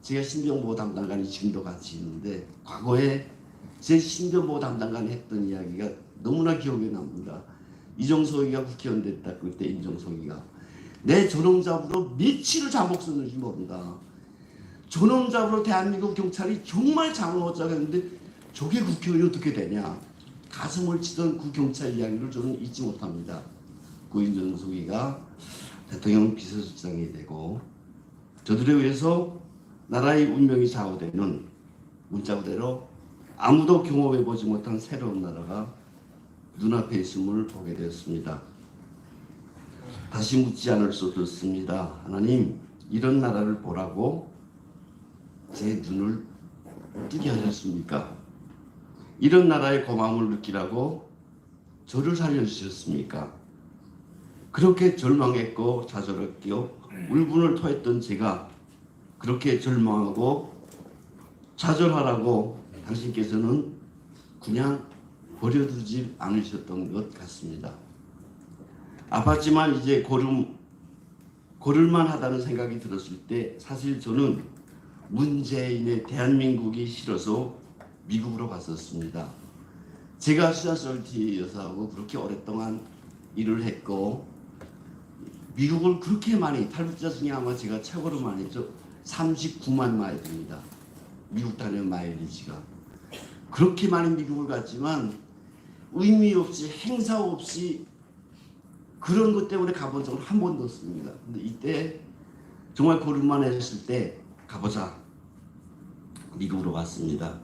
제가 신변보호 담당관이 지금도 같이 있는데 과거에 제 신변보호 담당관이 했던 이야기가 너무나 기억에 납니다. 이종석이가 국회의원 됐다. 그때 이종석이가 내 저놈 잡으러 며칠을 잠복 썼는지 모른다. 저놈 잡으러 대한민국 경찰이 정말 잠을 못 자겠는데 저게 국회의원이 어떻게 되냐. 가슴을 치던 그 경찰 이야기를 저는 잊지 못합니다. 그 이종석이가 대통령 비서실장이 되고 저들에 의해서 나라의 운명이 좌우되는, 문자 그대로 아무도 경험해보지 못한 새로운 나라가 눈앞에 있음을 보게 되었습니다. 다시 묻지 않을 수 없습니다. 하나님, 이런 나라를 보라고 제 눈을 뜨게 하셨습니까? 이런 나라의 고마움을 느끼라고 저를 살려주셨습니까? 그렇게 절망했고 좌절했고 울분을 토했던 제가 그렇게 절망하고 좌절하라고 당신께서는 그냥 버려두지 않으셨던 것 같습니다. 아팠지만 이제 고를만 하다는 생각이 들었을 때 사실 저는 문재인의 대한민국이 싫어서 미국으로 갔었습니다. 제가 수잔숄티 여사하고 그렇게 오랫동안 일을 했고 미국을 그렇게 많이, 탈북자 중에 아마 제가 최고로 많이 했죠. 39만 마일입니다. 미국 다니는 마일리지가. 그렇게 많이 미국을 갔지만 의미 없이, 행사 없이 그런 것 때문에 가본 적은 한 번도 없습니다. 근데 이때 정말 고를만 했을 때 가보자. 미국으로 갔습니다.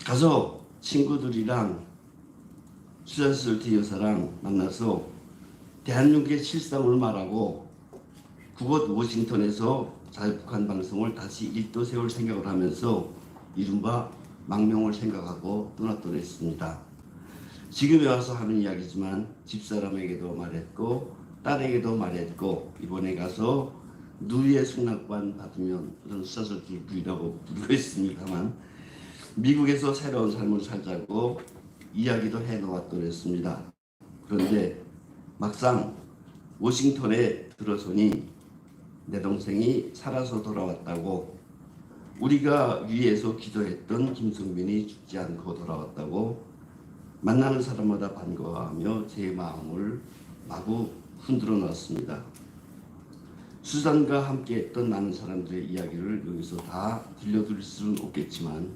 가서 친구들이랑 수잔숄티 여사랑 만나서 대한민국의 실상을 말하고 그곳 워싱턴에서 자유북한 방송을 다시 일도 세울 생각을 하면서 이른바 망명을 생각하고 떠났던 했습니다. 지금에 와서 하는 이야기지만 집사람에게도 말했고 딸에게도 말했고 이번에 가서 누이의 승낙만 받으면, 저는 수잔숄티 부인하고 부르고 있습니다만 미국에서 새로운 삶을 살자고 이야기도 해놓았던 했습니다. 그런데 막상 워싱턴에 들어서니 내 동생이 살아서 돌아왔다고, 우리가 위에서 기도했던 김성빈이 죽지 않고 돌아왔다고 만나는 사람마다 반가워하며 제 마음을 마구 흔들어 놨습니다. 수잔과 함께했던 많은 사람들의 이야기를 여기서 다 들려드릴 수는 없겠지만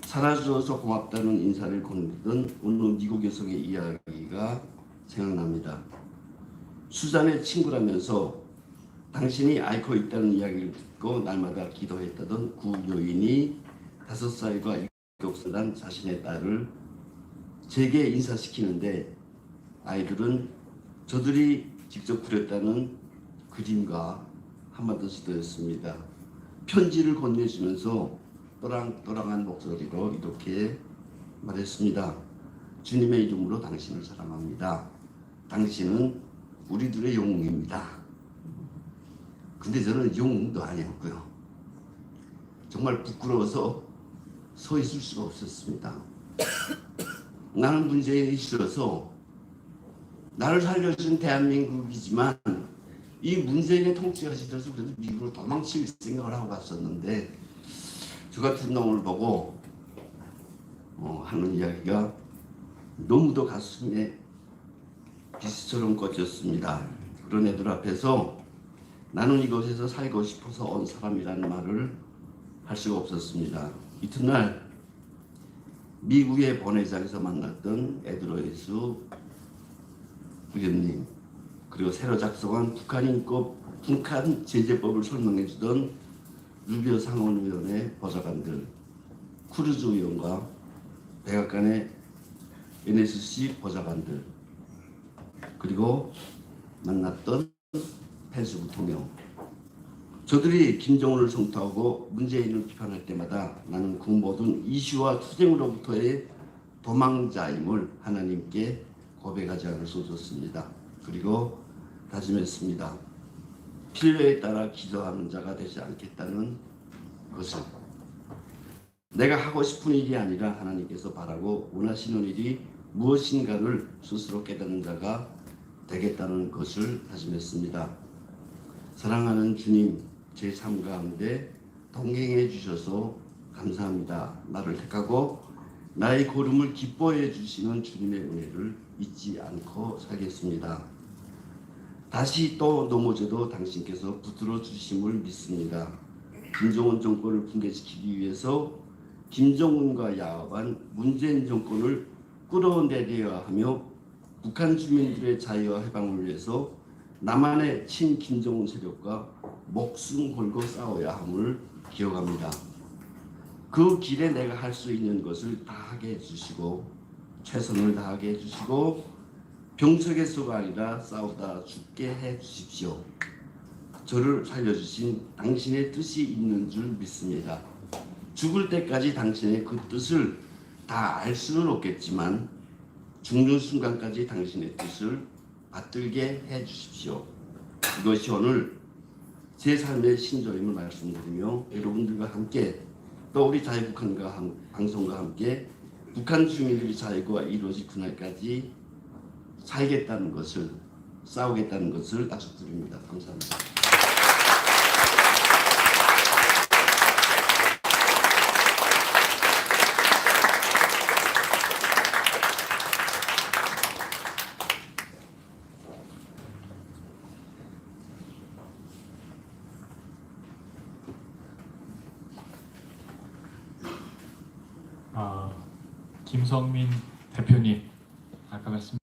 살아주어서 고맙다는 인사를 건네던 어느 미국 여성의 이야기가 생각납니다. 수잔의 친구라면서 당신이 앓고 있다는 이야기를 듣고 날마다 기도했다던 구 여인이 5살과 7살 난 자신의 딸을 제게 인사시키는데 아이들은 저들이 직접 그렸다는 그림과 한마디 시도였습니다. 편지를 건네주면서 또랑또랑한 목소리로 이렇게 말했습니다. 주님의 이름으로 당신을 사랑합니다. 당신은 우리들의 영웅입니다. 근데 저는 영웅도 아니었고요. 정말 부끄러워서 서 있을 수가 없었습니다. 나는 문재인이 싫어서 나를 살려준 대한민국이지만 이 문재인의 통치가 싫어서 그래도 미국으로 도망칠 생각을 하고 갔었는데 저 같은 놈을 보고 하는 이야기가 너무도 가슴에 비수처럼 꽂혔습니다. 그런 애들 앞에서 나는 이곳에서 살고 싶어서 온 사람이라는 말을 할 수가 없었습니다. 이튿날 미국의 본회장에서 만났던 에드로이스 의원님, 그리고 새로 작성한 북한인권 북한 제재법을 설명해주던 루비오 상원의원의 보좌관들, 크루즈 의원과 백악관의 NSC 보좌관들, 그리고 만났던 펜스 부통령, 저들이 김정은을 성토하고 문재인을 비판할 때마다 나는 그 모든 이슈와 투쟁으로부터의 도망자임을 하나님께 고백하지 않을 수 없었습니다. 그리고 다짐했습니다. 필요에 따라 기도하는 자가 되지 않겠다는 것을, 내가 하고 싶은 일이 아니라 하나님께서 바라고 원하시는 일이 무엇인가를 스스로 깨닫는 자가 되겠다는 것을 다짐했습니다. 사랑하는 주님, 제 삶 가운데 동행해 주셔서 감사합니다. 나를 택하고 나의 걸음을 기뻐해 주시는 주님의 은혜를 잊지 않고 살겠습니다. 다시 또 넘어져도 당신께서 붙들어 주심을 믿습니다. 김정은 정권을 붕괴시키기 위해서 김정은과 야합한 문재인 정권을 끌어내려야 하며 북한 주민들의 자유와 해방을 위해서 남한의 친김정은 세력과 목숨 걸고 싸워야 함을 기억합니다. 그 길에 내가 할 수 있는 것을 다 하게 해주시고 최선을 다하게 해주시고 병석에서가 아니라 싸우다 죽게 해주십시오. 저를 살려주신 당신의 뜻이 있는 줄 믿습니다. 죽을 때까지 당신의 그 뜻을 다 알 수는 없겠지만 죽는 순간까지 당신의 뜻을 받들게 해주십시오. 이것이 오늘 제 삶의 신조임을 말씀드리며 여러분들과 함께 또 우리 자유북한과 방송과 함께 북한 주민들의 자유가 이루어질 그날까지 살겠다는 것을, 싸우겠다는 것을 약속드립니다. 감사합니다. 김성민 대표님, 아까 말씀